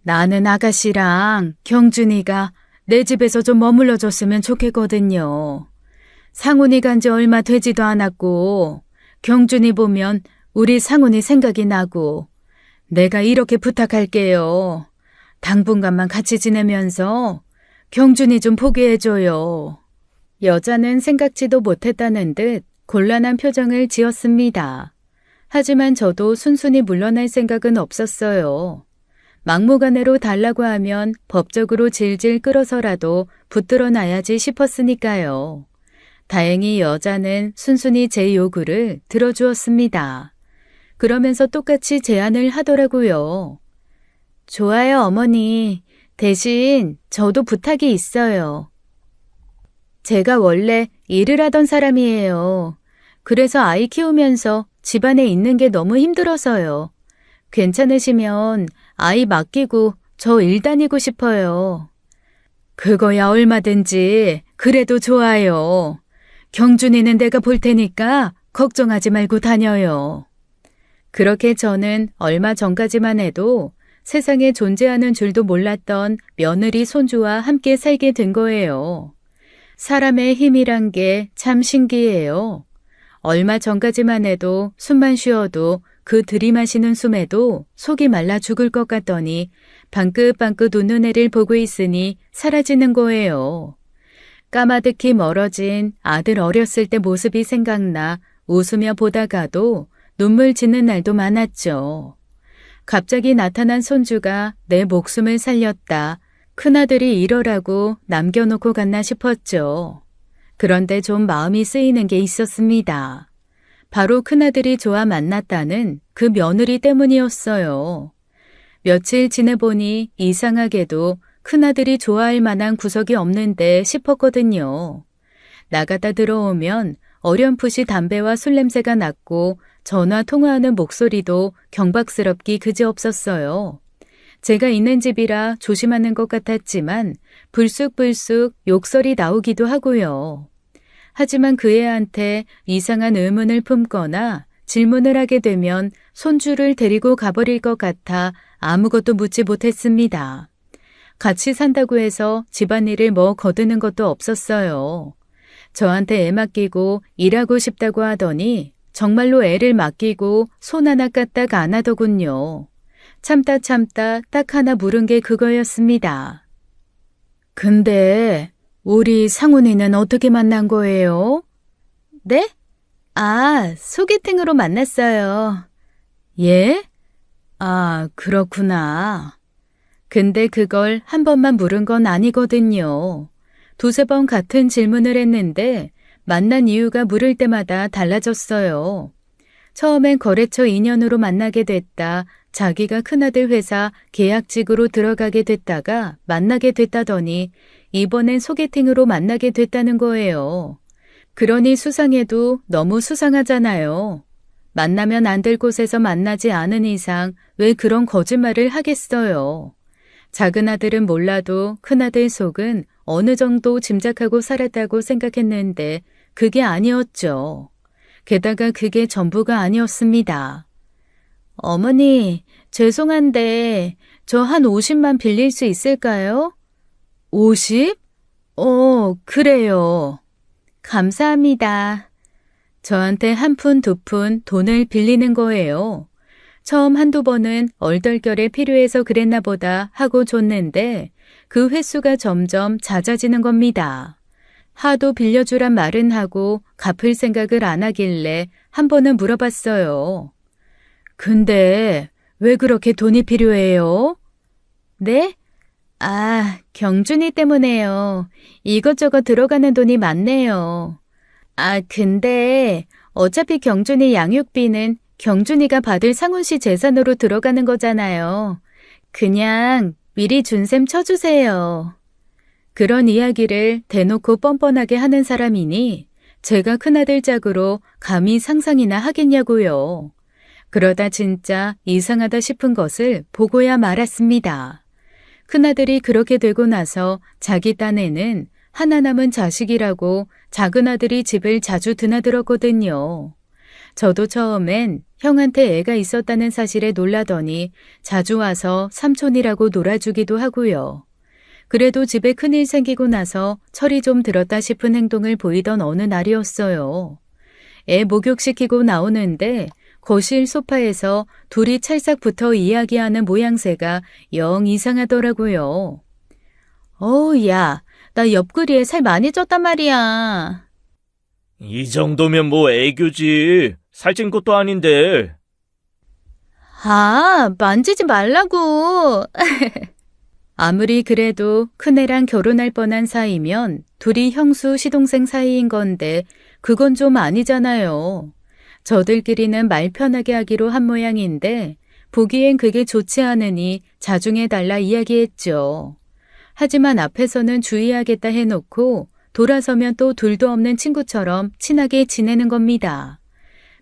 나는 아가씨랑 경준이가 내 집에서 좀 머물러 줬으면 좋겠거든요. 상훈이 간 지 얼마 되지도 않았고 경준이 보면 우리 상훈이 생각이 나고 내가 이렇게 부탁할게요. 당분간만 같이 지내면서 경준이 좀 보게 해줘요. 여자는 생각지도 못했다는 듯 곤란한 표정을 지었습니다. 하지만 저도 순순히 물러날 생각은 없었어요. 막무가내로 달라고 하면 법적으로 질질 끌어서라도 붙들어 놔야지 싶었으니까요. 다행히 여자는 순순히 제 요구를 들어주었습니다. 그러면서 똑같이 제안을 하더라고요. 좋아요, 어머니. 대신 저도 부탁이 있어요. 제가 원래 일을 하던 사람이에요. 그래서 아이 키우면서 집안에 있는 게 너무 힘들어서요. 괜찮으시면 아이 맡기고 저 일 다니고 싶어요. 그거야 얼마든지 그래도 좋아요. 경준이는 내가 볼 테니까 걱정하지 말고 다녀요. 그렇게 저는 얼마 전까지만 해도 세상에 존재하는 줄도 몰랐던 며느리 손주와 함께 살게 된 거예요. 사람의 힘이란 게 참 신기해요. 얼마 전까지만 해도 숨만 쉬어도 그 들이마시는 숨에도 속이 말라 죽을 것 같더니 방긋방긋 웃는 애를 보고 있으니 사라지는 거예요. 까마득히 멀어진 아들 어렸을 때 모습이 생각나 웃으며 보다가도 눈물 짓는 날도 많았죠. 갑자기 나타난 손주가 내 목숨을 살렸다. 큰아들이 이러라고 남겨놓고 갔나 싶었죠. 그런데 좀 마음이 쓰이는 게 있었습니다. 바로 큰아들이 좋아 만났다는 그 며느리 때문이었어요. 며칠 지내보니 이상하게도 큰아들이 좋아할 만한 구석이 없는데 싶었거든요. 나가다 들어오면 어렴풋이 담배와 술 냄새가 났고 전화 통화하는 목소리도 경박스럽기 그지없었어요. 제가 있는 집이라 조심하는 것 같았지만 불쑥불쑥 욕설이 나오기도 하고요. 하지만 그 애한테 이상한 의문을 품거나 질문을 하게 되면 손주를 데리고 가버릴 것 같아 아무것도 묻지 못했습니다. 같이 산다고 해서 집안일을 뭐 거드는 것도 없었어요. 저한테 애 맡기고 일하고 싶다고 하더니 정말로 애를 맡기고 손 하나 까딱 안 하더군요. 참다 딱 하나 물은 게 그거였습니다. 근데 우리 상훈이는 어떻게 만난 거예요? 네? 아, 소개팅으로 만났어요. 예? 아, 그렇구나. 근데 그걸 한 번만 물은 건 아니거든요. 두세 번 같은 질문을 했는데 만난 이유가 물을 때마다 달라졌어요. 처음엔 거래처 인연으로 만나게 됐다. 자기가 큰아들 회사 계약직으로 들어가게 됐다가 만나게 됐다더니 이번엔 소개팅으로 만나게 됐다는 거예요. 그러니 수상해도 너무 수상하잖아요. 만나면 안 될 곳에서 만나지 않은 이상 왜 그런 거짓말을 하겠어요. 작은 아들은 몰라도 큰아들 속은 어느 정도 짐작하고 살았다고 생각했는데 그게 아니었죠. 게다가 그게 전부가 아니었습니다. 어머니, 죄송한데 저 한 50만 빌릴 수 있을까요? 50? 그래요. 감사합니다. 저한테 한 푼, 두 푼 돈을 빌리는 거예요. 처음 한두 번은 얼떨결에 필요해서 그랬나 보다 하고 줬는데 그 횟수가 점점 잦아지는 겁니다. 하도 빌려주란 말은 하고 갚을 생각을 안 하길래 한 번은 물어봤어요. 근데 왜 그렇게 돈이 필요해요? 네? 아, 경준이 때문에요. 이것저것 들어가는 돈이 많네요. 아, 근데 어차피 경준이 양육비는 경준이가 받을 상훈 씨 재산으로 들어가는 거잖아요. 그냥 미리 준 셈 쳐주세요. 그런 이야기를 대놓고 뻔뻔하게 하는 사람이니 제가 큰아들 짝으로 감히 상상이나 하겠냐고요. 그러다 진짜 이상하다 싶은 것을 보고야 말았습니다. 큰아들이 그렇게 되고 나서 자기 딴에는 하나 남은 자식이라고 작은아들이 집을 자주 드나들었거든요. 저도 처음엔 형한테 애가 있었다는 사실에 놀라더니 자주 와서 삼촌이라고 놀아주기도 하고요. 그래도 집에 큰일 생기고 나서 철이 좀 들었다 싶은 행동을 보이던 어느 날이었어요. 애 목욕시키고 나오는데 거실 소파에서 둘이 찰싹 붙어 이야기하는 모양새가 영 이상하더라고요. 야, 나 옆구리에 살 많이 쪘단 말이야. 이 정도면 뭐 애교지. 살찐 것도 아닌데. 아, 만지지 말라고. 아무리 그래도 큰애랑 결혼할 뻔한 사이면 둘이 형수 시동생 사이인 건데 그건 좀 아니잖아요. 저들끼리는 말 편하게 하기로 한 모양인데 보기엔 그게 좋지 않으니 자중해달라 이야기했죠. 하지만 앞에서는 주의하겠다 해놓고 돌아서면 또 둘도 없는 친구처럼 친하게 지내는 겁니다.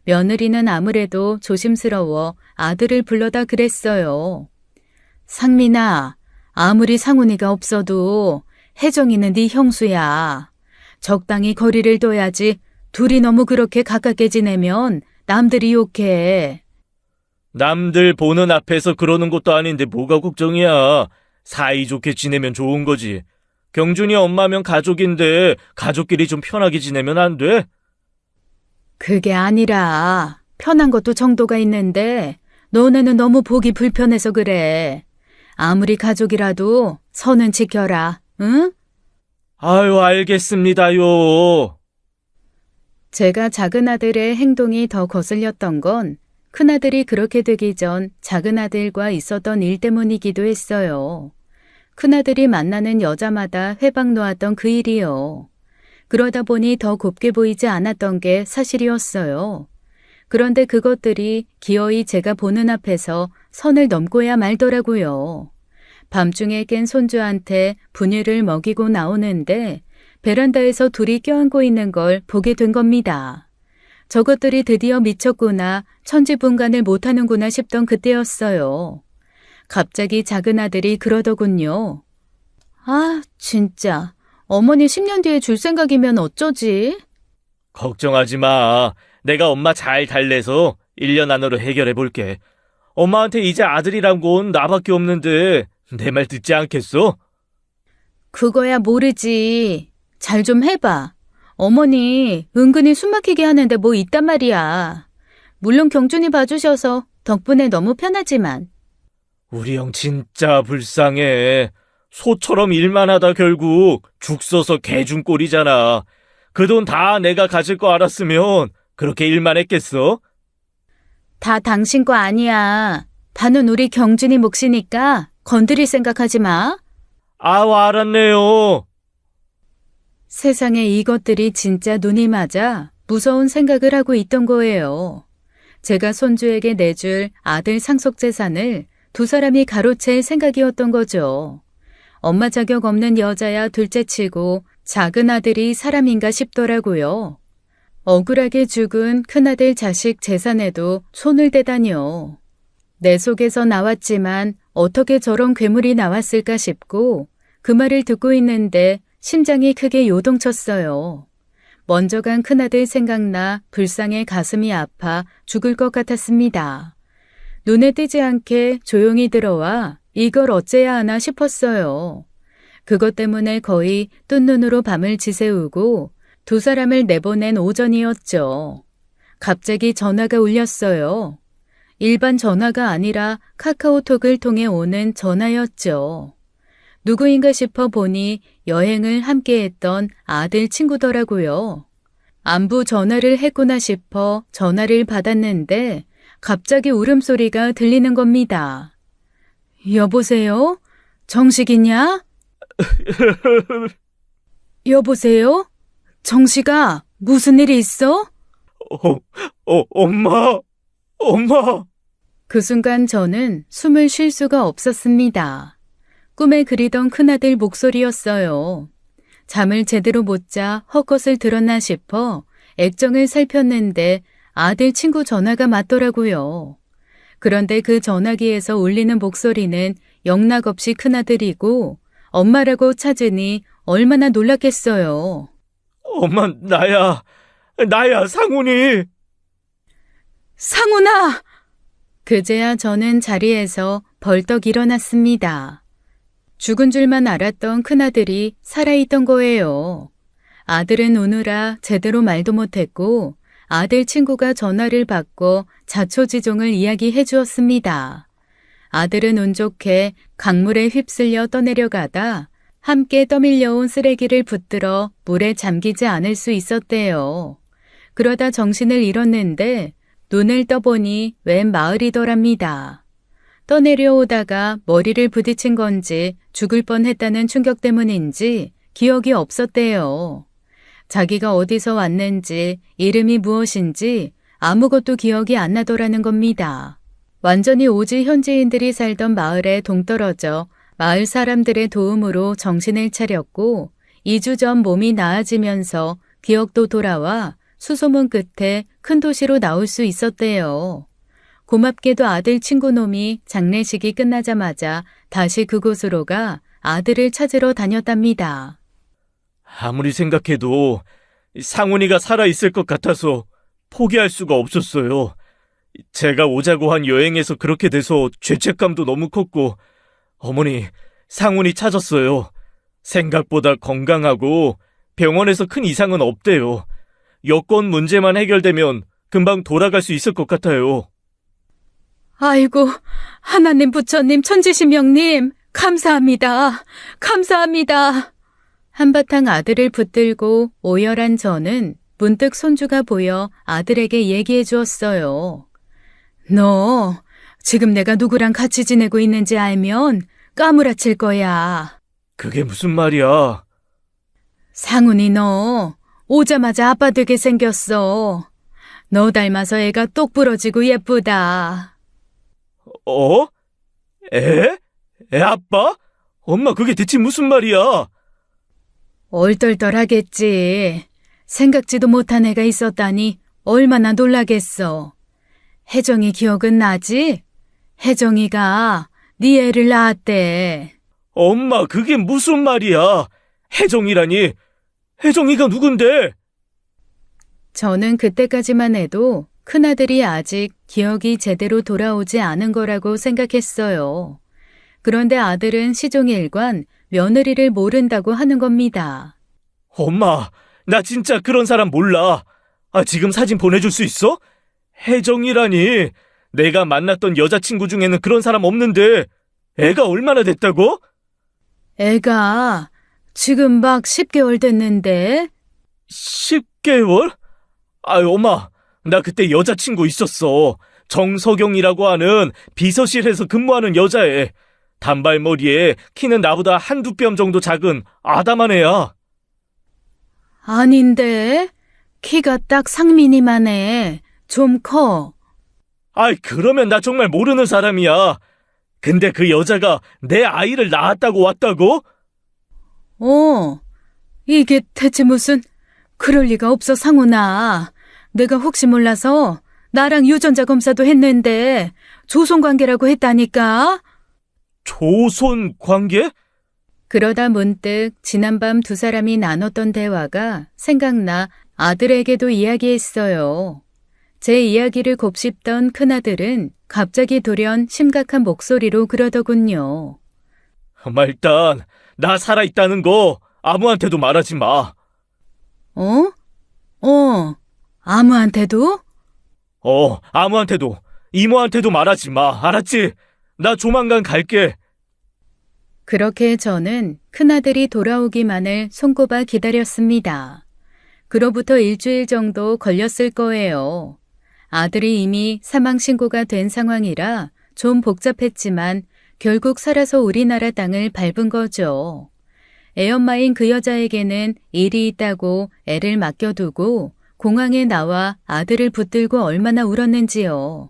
며느리는 아무래도 조심스러워 아들을 불러다 그랬어요. 상민아, 아무리 상훈이가 없어도 혜정이는 네 형수야. 적당히 거리를 둬야지. 둘이 너무 그렇게 가깝게 지내면 남들이 욕해. 남들 보는 앞에서 그러는 것도 아닌데 뭐가 걱정이야. 사이좋게 지내면 좋은 거지. 경준이 엄마면 가족인데 가족끼리 좀 편하게 지내면 안 돼? 그게 아니라 편한 것도 정도가 있는데 너네는 너무 보기 불편해서 그래. 아무리 가족이라도 선은 지켜라, 응? 아유, 알겠습니다요. 제가 작은 아들의 행동이 더 거슬렸던 건 큰아들이 그렇게 되기 전 작은 아들과 있었던 일 때문이기도 했어요. 큰아들이 만나는 여자마다 회방 놓았던 그 일이요. 그러다 보니 더 곱게 보이지 않았던 게 사실이었어요. 그런데 그것들이 기어이 제가 보는 앞에서 선을 넘고야 말더라고요. 밤중에 깬 손주한테 분유를 먹이고 나오는데 베란다에서 둘이 껴안고 있는 걸 보게 된 겁니다. 저것들이 드디어 미쳤구나, 천지분간을 못하는구나 싶던 그때였어요. 갑자기 작은 아들이 그러더군요. 아, 진짜. 어머니 10년 뒤에 줄 생각이면 어쩌지? 걱정하지 마. 내가 엄마 잘 달래서 1년 안으로 해결해 볼게. 엄마한테 이제 아들이란 건 나밖에 없는데 내 말 듣지 않겠어? 그거야 모르지. 잘 좀 해봐. 어머니 은근히 숨막히게 하는데 뭐 있단 말이야. 물론 경준이 봐주셔서 덕분에 너무 편하지만. 우리 형 진짜 불쌍해. 소처럼 일만 하다 결국 죽 써서 개준 꼴이잖아. 그 돈 다 내가 가질 거 알았으면 그렇게 일만 했겠어? 다 당신 거 아니야. 다는 우리 경준이 몫이니까 건드릴 생각하지 마. 아우, 알았네요. 세상에 이것들이 진짜 눈이 맞아 무서운 생각을 하고 있던 거예요. 제가 손주에게 내줄 아들 상속재산을 두 사람이 가로챌 생각이었던 거죠. 엄마 자격 없는 여자야 둘째치고 작은 아들이 사람인가 싶더라고요. 억울하게 죽은 큰아들 자식 재산에도 손을 대다니요. 내 속에서 나왔지만 어떻게 저런 괴물이 나왔을까 싶고 그 말을 듣고 있는데 심장이 크게 요동쳤어요. 먼저 간 큰아들 생각나 불쌍해 가슴이 아파 죽을 것 같았습니다. 눈에 띄지 않게 조용히 들어와 이걸 어째야 하나 싶었어요. 그것 때문에 거의 뜬 눈으로 밤을 지새우고 두 사람을 내보낸 오전이었죠. 갑자기 전화가 울렸어요. 일반 전화가 아니라 카카오톡을 통해 오는 전화였죠. 누구인가 싶어 보니 여행을 함께했던 아들 친구더라고요. 안부 전화를 했구나 싶어 전화를 받았는데 갑자기 울음소리가 들리는 겁니다. 여보세요? 정식이냐? 여보세요? 정식아, 무슨 일이 있어? 엄마. 그 순간 저는 숨을 쉴 수가 없었습니다. 꿈에 그리던 큰아들 목소리였어요. 잠을 제대로 못 자 헛것을 들었나 싶어 액정을 살폈는데 아들 친구 전화가 맞더라고요. 그런데 그 전화기에서 울리는 목소리는 영락없이 큰아들이고 엄마라고 찾으니 얼마나 놀랐겠어요. 엄마, 나야, 상훈이. 상훈아! 그제야 저는 자리에서 벌떡 일어났습니다. 죽은 줄만 알았던 큰아들이 살아있던 거예요. 아들은 우느라 제대로 말도 못했고 아들 친구가 전화를 받고 자초지종을 이야기해 주었습니다. 아들은 운 좋게 강물에 휩쓸려 떠내려가다 함께 떠밀려온 쓰레기를 붙들어 물에 잠기지 않을 수 있었대요. 그러다 정신을 잃었는데 눈을 떠보니 웬 마을이더랍니다. 떠내려오다가 머리를 부딪힌 건지 죽을 뻔했다는 충격 때문인지 기억이 없었대요. 자기가 어디서 왔는지 이름이 무엇인지 아무것도 기억이 안 나더라는 겁니다. 완전히 오지 현지인들이 살던 마을에 동떨어져 마을 사람들의 도움으로 정신을 차렸고 2주 전 몸이 나아지면서 기억도 돌아와 수소문 끝에 큰 도시로 나올 수 있었대요. 고맙게도 아들 친구놈이 장례식이 끝나자마자 다시 그곳으로 가 아들을 찾으러 다녔답니다. 아무리 생각해도 상훈이가 살아있을 것 같아서 포기할 수가 없었어요. 제가 오자고 한 여행에서 그렇게 돼서 죄책감도 너무 컸고, 어머니, 상훈이 찾았어요. 생각보다 건강하고 병원에서 큰 이상은 없대요. 여권 문제만 해결되면 금방 돌아갈 수 있을 것 같아요. 아이고, 하나님 부처님 천지신명님, 감사합니다. 감사합니다. 한바탕 아들을 붙들고 오열한 저는 문득 손주가 보여 아들에게 얘기해 주었어요. 너 지금 내가 누구랑 같이 지내고 있는지 알면 까무라칠 거야. 그게 무슨 말이야? 상훈이 너 오자마자 아빠 되게 생겼어. 너 닮아서 애가 똑 부러지고 예쁘다. 어? 애? 애 아빠? 엄마 그게 대체 무슨 말이야? 얼떨떨하겠지. 생각지도 못한 애가 있었다니 얼마나 놀라겠어. 혜정이 기억은 나지? 혜정이가 네 애를 낳았대. 엄마 그게 무슨 말이야? 혜정이라니? 혜정이가 누군데? 저는 그때까지만 해도 큰아들이 아직 기억이 제대로 돌아오지 않은 거라고 생각했어요. 그런데 아들은 시종일관 며느리를 모른다고 하는 겁니다. 엄마, 나 진짜 그런 사람 몰라. 지금 사진 보내줄 수 있어? 혜정이라니. 내가 만났던 여자친구 중에는 그런 사람 없는데 애가 얼마나 됐다고? 애가 지금 막 10개월 됐는데. 10개월? 엄마, 나 그때 여자친구 있었어. 정석영이라고 하는 비서실에서 근무하는 여자애. 단발머리에 키는 나보다 한두 뼘 정도 작은 아담한 애야. 아닌데? 키가 딱 상민이만 해. 좀 커. 그러면 나 정말 모르는 사람이야. 근데 그 여자가 내 아이를 낳았다고 왔다고? 이게 대체 무슨... 그럴 리가 없어, 상훈아. 내가 혹시 몰라서 나랑 유전자 검사도 했는데 조손관계라고 했다니까? 조손관계? 그러다 문득 지난밤 두 사람이 나눴던 대화가 생각나 아들에게도 이야기했어요. 제 이야기를 곱씹던 큰아들은 갑자기 돌연 심각한 목소리로 그러더군요. 엄마 일단 나 살아있다는 거 아무한테도 말하지 마. 아무한테도? 아무한테도. 이모한테도 말하지 마. 알았지? 나 조만간 갈게. 그렇게 저는 큰아들이 돌아오기만을 손꼽아 기다렸습니다. 그로부터 일주일 정도 걸렸을 거예요. 아들이 이미 사망신고가 된 상황이라 좀 복잡했지만 결국 살아서 우리나라 땅을 밟은 거죠. 애엄마인 그 여자에게는 일이 있다고 애를 맡겨두고 공항에 나와 아들을 붙들고 얼마나 울었는지요.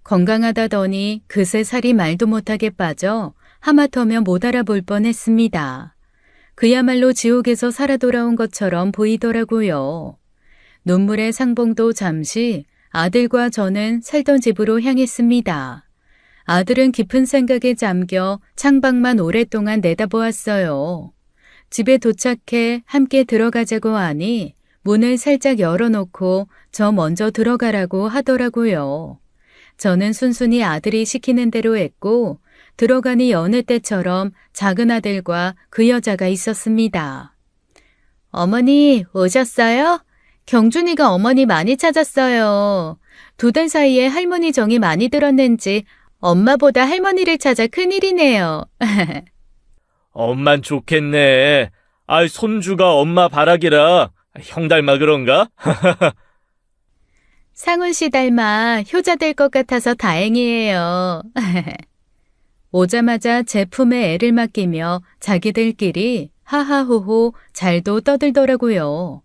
건강하다더니 그새 살이 말도 못하게 빠져 하마터면 못 알아볼 뻔했습니다. 그야말로 지옥에서 살아 돌아온 것처럼 보이더라고요. 눈물의 상봉도 잠시 아들과 저는 살던 집으로 향했습니다. 아들은 깊은 생각에 잠겨 창밖만 오랫동안 내다보았어요. 집에 도착해 함께 들어가자고 하니 문을 살짝 열어놓고 저 먼저 들어가라고 하더라고요. 저는 순순히 아들이 시키는 대로 했고 들어가니 여느 때처럼 작은 아들과 그 여자가 있었습니다. 어머니 오셨어요? 경준이가 어머니 많이 찾았어요. 2달 사이에 할머니 정이 많이 들었는지 엄마보다 할머니를 찾아 큰일이네요. 엄만 좋겠네. 손주가 엄마 바라기라 형 닮아 그런가? 상훈 씨 닮아 효자 될 것 같아서 다행이에요. 오자마자 제 품에 애를 맡기며 자기들끼리 하하호호 잘도 떠들더라고요.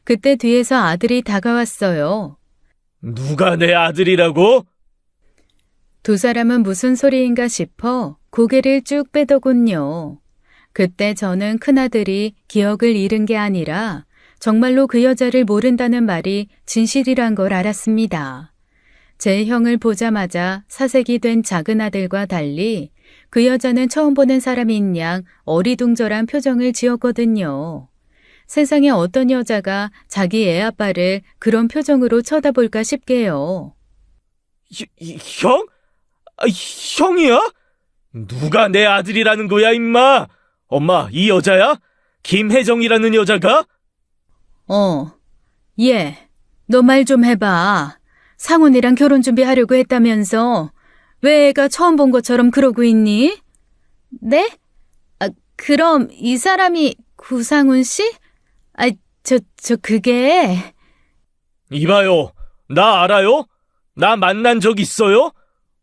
그때 뒤에서 아들이 다가왔어요. 누가 내 아들이라고? 두 사람은 무슨 소리인가 싶어 고개를 쭉 빼더군요. 그때 저는 큰아들이 기억을 잃은 게 아니라 정말로 그 여자를 모른다는 말이 진실이란 걸 알았습니다. 제 형을 보자마자 사색이 된 작은 아들과 달리 그 여자는 처음 보는 사람인 양 어리둥절한 표정을 지었거든요. 세상에 어떤 여자가 자기 애 아빠를 그런 표정으로 쳐다볼까 싶게요. 형? 형이야? 누가 내 아들이라는 거야, 임마? 엄마, 이 여자야? 김혜정이라는 여자가? 얘, 너 말 좀 해봐. 상훈이랑 결혼 준비하려고 했다면서 왜 애가 처음 본 것처럼 그러고 있니? 네? 그럼 이 사람이 구상훈 씨? 그게... 이봐요, 나 알아요? 나 만난 적 있어요?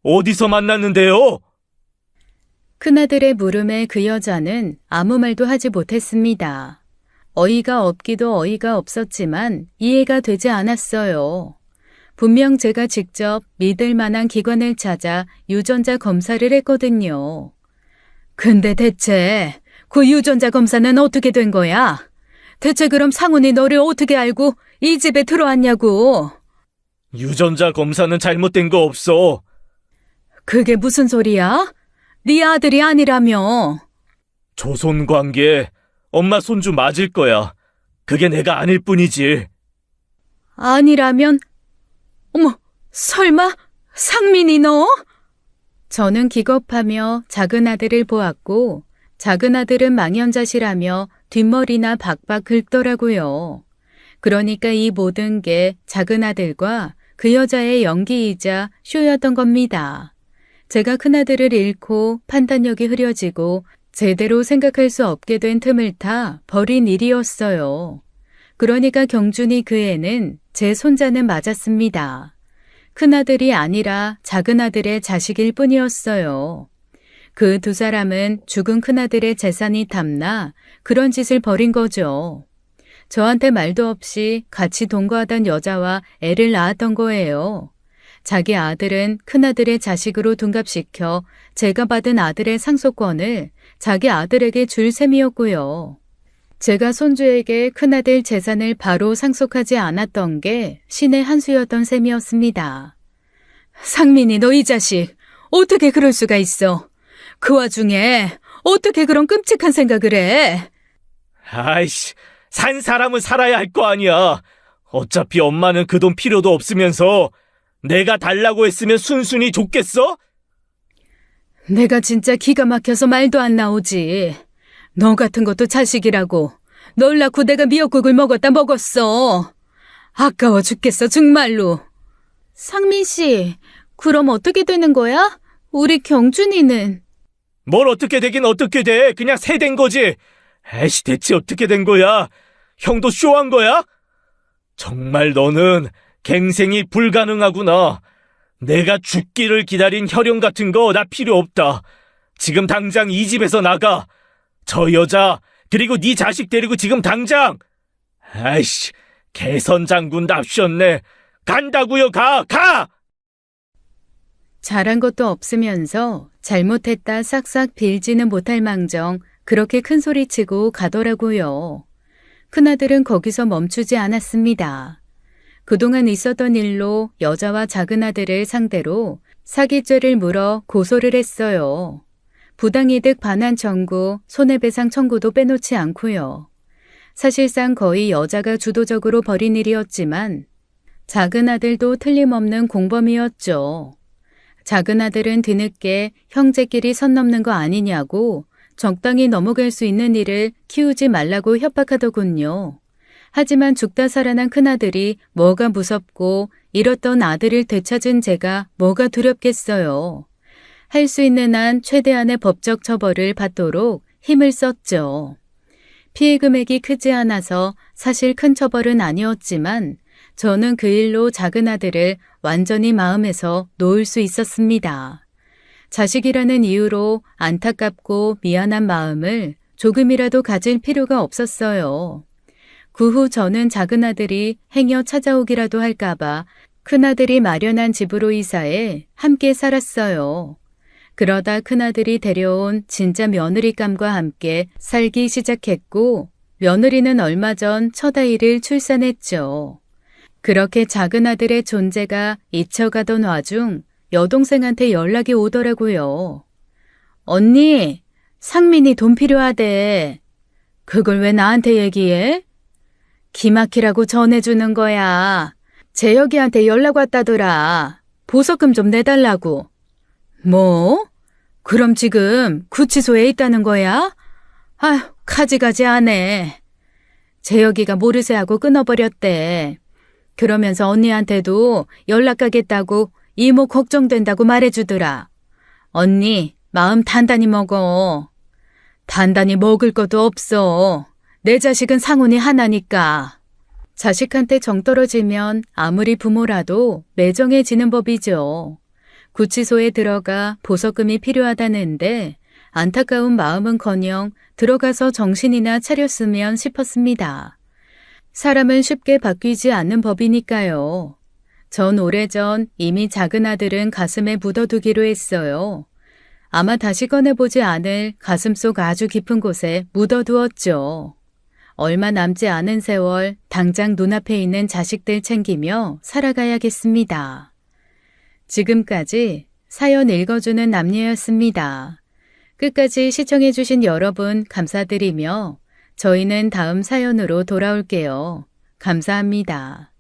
어디서 만났는데요? 큰아들의 물음에 그 여자는 아무 말도 하지 못했습니다. 어이가 없기도 어이가 없었지만 이해가 되지 않았어요. 분명 제가 직접 믿을 만한 기관을 찾아 유전자 검사를 했거든요. 근데 대체 그 유전자 검사는 어떻게 된 거야? 대체 그럼 상훈이 너를 어떻게 알고 이 집에 들어왔냐고. 유전자 검사는 잘못된 거 없어. 그게 무슨 소리야? 네 아들이 아니라며. 조손관계, 엄마 손주 맞을 거야. 그게 내가 아닐 뿐이지. 아니라면? 어머, 설마 상민이 너? 저는 기겁하며 작은 아들을 보았고 작은 아들은 망연자실하며 뒷머리나 박박 긁더라고요. 그러니까 이 모든 게 작은 아들과 그 여자의 연기이자 쇼였던 겁니다. 제가 큰아들을 잃고 판단력이 흐려지고 제대로 생각할 수 없게 된 틈을 타 벌인 일이었어요. 그러니까 경준이 그 애는 제 손자는 맞았습니다. 큰아들이 아니라 작은 아들의 자식일 뿐이었어요. 그 두 사람은 죽은 큰아들의 재산이 탐나 그런 짓을 벌인 거죠. 저한테 말도 없이 같이 동거하던 여자와 애를 낳았던 거예요. 자기 아들은 큰아들의 자식으로 둔갑시켜 제가 받은 아들의 상속권을 자기 아들에게 줄 셈이었고요. 제가 손주에게 큰아들 재산을 바로 상속하지 않았던 게 신의 한 수였던 셈이었습니다. 상민이 너 이 자식 어떻게 그럴 수가 있어? 그 와중에 어떻게 그런 끔찍한 생각을 해? 아이씨, 산 사람은 살아야 할 거 아니야. 어차피 엄마는 그 돈 필요도 없으면서 내가 달라고 했으면 순순히 줬겠어? 내가 진짜 기가 막혀서 말도 안 나오지. 너 같은 것도 자식이라고. 널 낳고 내가 미역국을 먹었어. 아까워 죽겠어 정말로. 상민 씨, 그럼 어떻게 되는 거야? 우리 경준이는? 뭘 어떻게 되긴 어떻게 돼. 그냥 새 된 거지. 에이씨, 대체 어떻게 된 거야? 형도 쇼한 거야? 정말 너는 갱생이 불가능하구나. 내가 죽기를 기다린 혈연 같은 거 나 필요 없다. 지금 당장 이 집에서 나가. 저 여자 그리고 네 자식 데리고 지금 당장. 아이씨, 개선 장군 납셨네. 간다고요. 가! 잘한 것도 없으면서 잘못했다 싹싹 빌지는 못할 망정 그렇게 큰 소리치고 가더라고요. 큰아들은 거기서 멈추지 않았습니다. 그동안 있었던 일로 여자와 작은 아들을 상대로 사기죄를 물어 고소를 했어요. 부당이득 반환 청구, 손해배상 청구도 빼놓지 않고요. 사실상 거의 여자가 주도적으로 벌인 일이었지만 작은 아들도 틀림없는 공범이었죠. 작은 아들은 뒤늦게 형제끼리 선 넘는 거 아니냐고 적당히 넘어갈 수 있는 일을 키우지 말라고 협박하더군요. 하지만 죽다 살아난 큰아들이 뭐가 무섭고 잃었던 아들을 되찾은 제가 뭐가 두렵겠어요. 할 수 있는 한 최대한의 법적 처벌을 받도록 힘을 썼죠. 피해 금액이 크지 않아서 사실 큰 처벌은 아니었지만 저는 그 일로 작은 아들을 완전히 마음에서 놓을 수 있었습니다. 자식이라는 이유로 안타깝고 미안한 마음을 조금이라도 가질 필요가 없었어요. 그 후 저는 작은 아들이 행여 찾아오기라도 할까봐 큰아들이 마련한 집으로 이사해 함께 살았어요. 그러다 큰아들이 데려온 진짜 며느리감과 함께 살기 시작했고 며느리는 얼마 전 첫 아이를 출산했죠. 그렇게 작은 아들의 존재가 잊혀가던 와중 여동생한테 연락이 오더라고요. 언니, 상민이 돈 필요하대. 그걸 왜 나한테 얘기해? 기막히라고 전해주는 거야. 재혁이한테 연락 왔다더라. 보석금 좀 내달라고. 뭐? 그럼 지금 구치소에 있다는 거야? 아휴, 가지가지 하네. 재혁이가 모르쇠 하고 끊어버렸대. 그러면서 언니한테도 연락 가겠다고 이모 걱정된다고 말해주더라. 언니, 마음 단단히 먹어. 단단히 먹을 것도 없어. 내 자식은 상훈이 하나니까. 자식한테 정 떨어지면 아무리 부모라도 매정해지는 법이죠. 구치소에 들어가 보석금이 필요하다는데 안타까운 마음은커녕 들어가서 정신이나 차렸으면 싶었습니다. 사람은 쉽게 바뀌지 않는 법이니까요. 전 오래전 이미 작은 아들은 가슴에 묻어두기로 했어요. 아마 다시 꺼내보지 않을 가슴속 아주 깊은 곳에 묻어두었죠. 얼마 남지 않은 세월 당장 눈앞에 있는 자식들 챙기며 살아가야겠습니다. 지금까지 사연 읽어주는 남녀였습니다. 끝까지 시청해주신 여러분 감사드리며 저희는 다음 사연으로 돌아올게요. 감사합니다.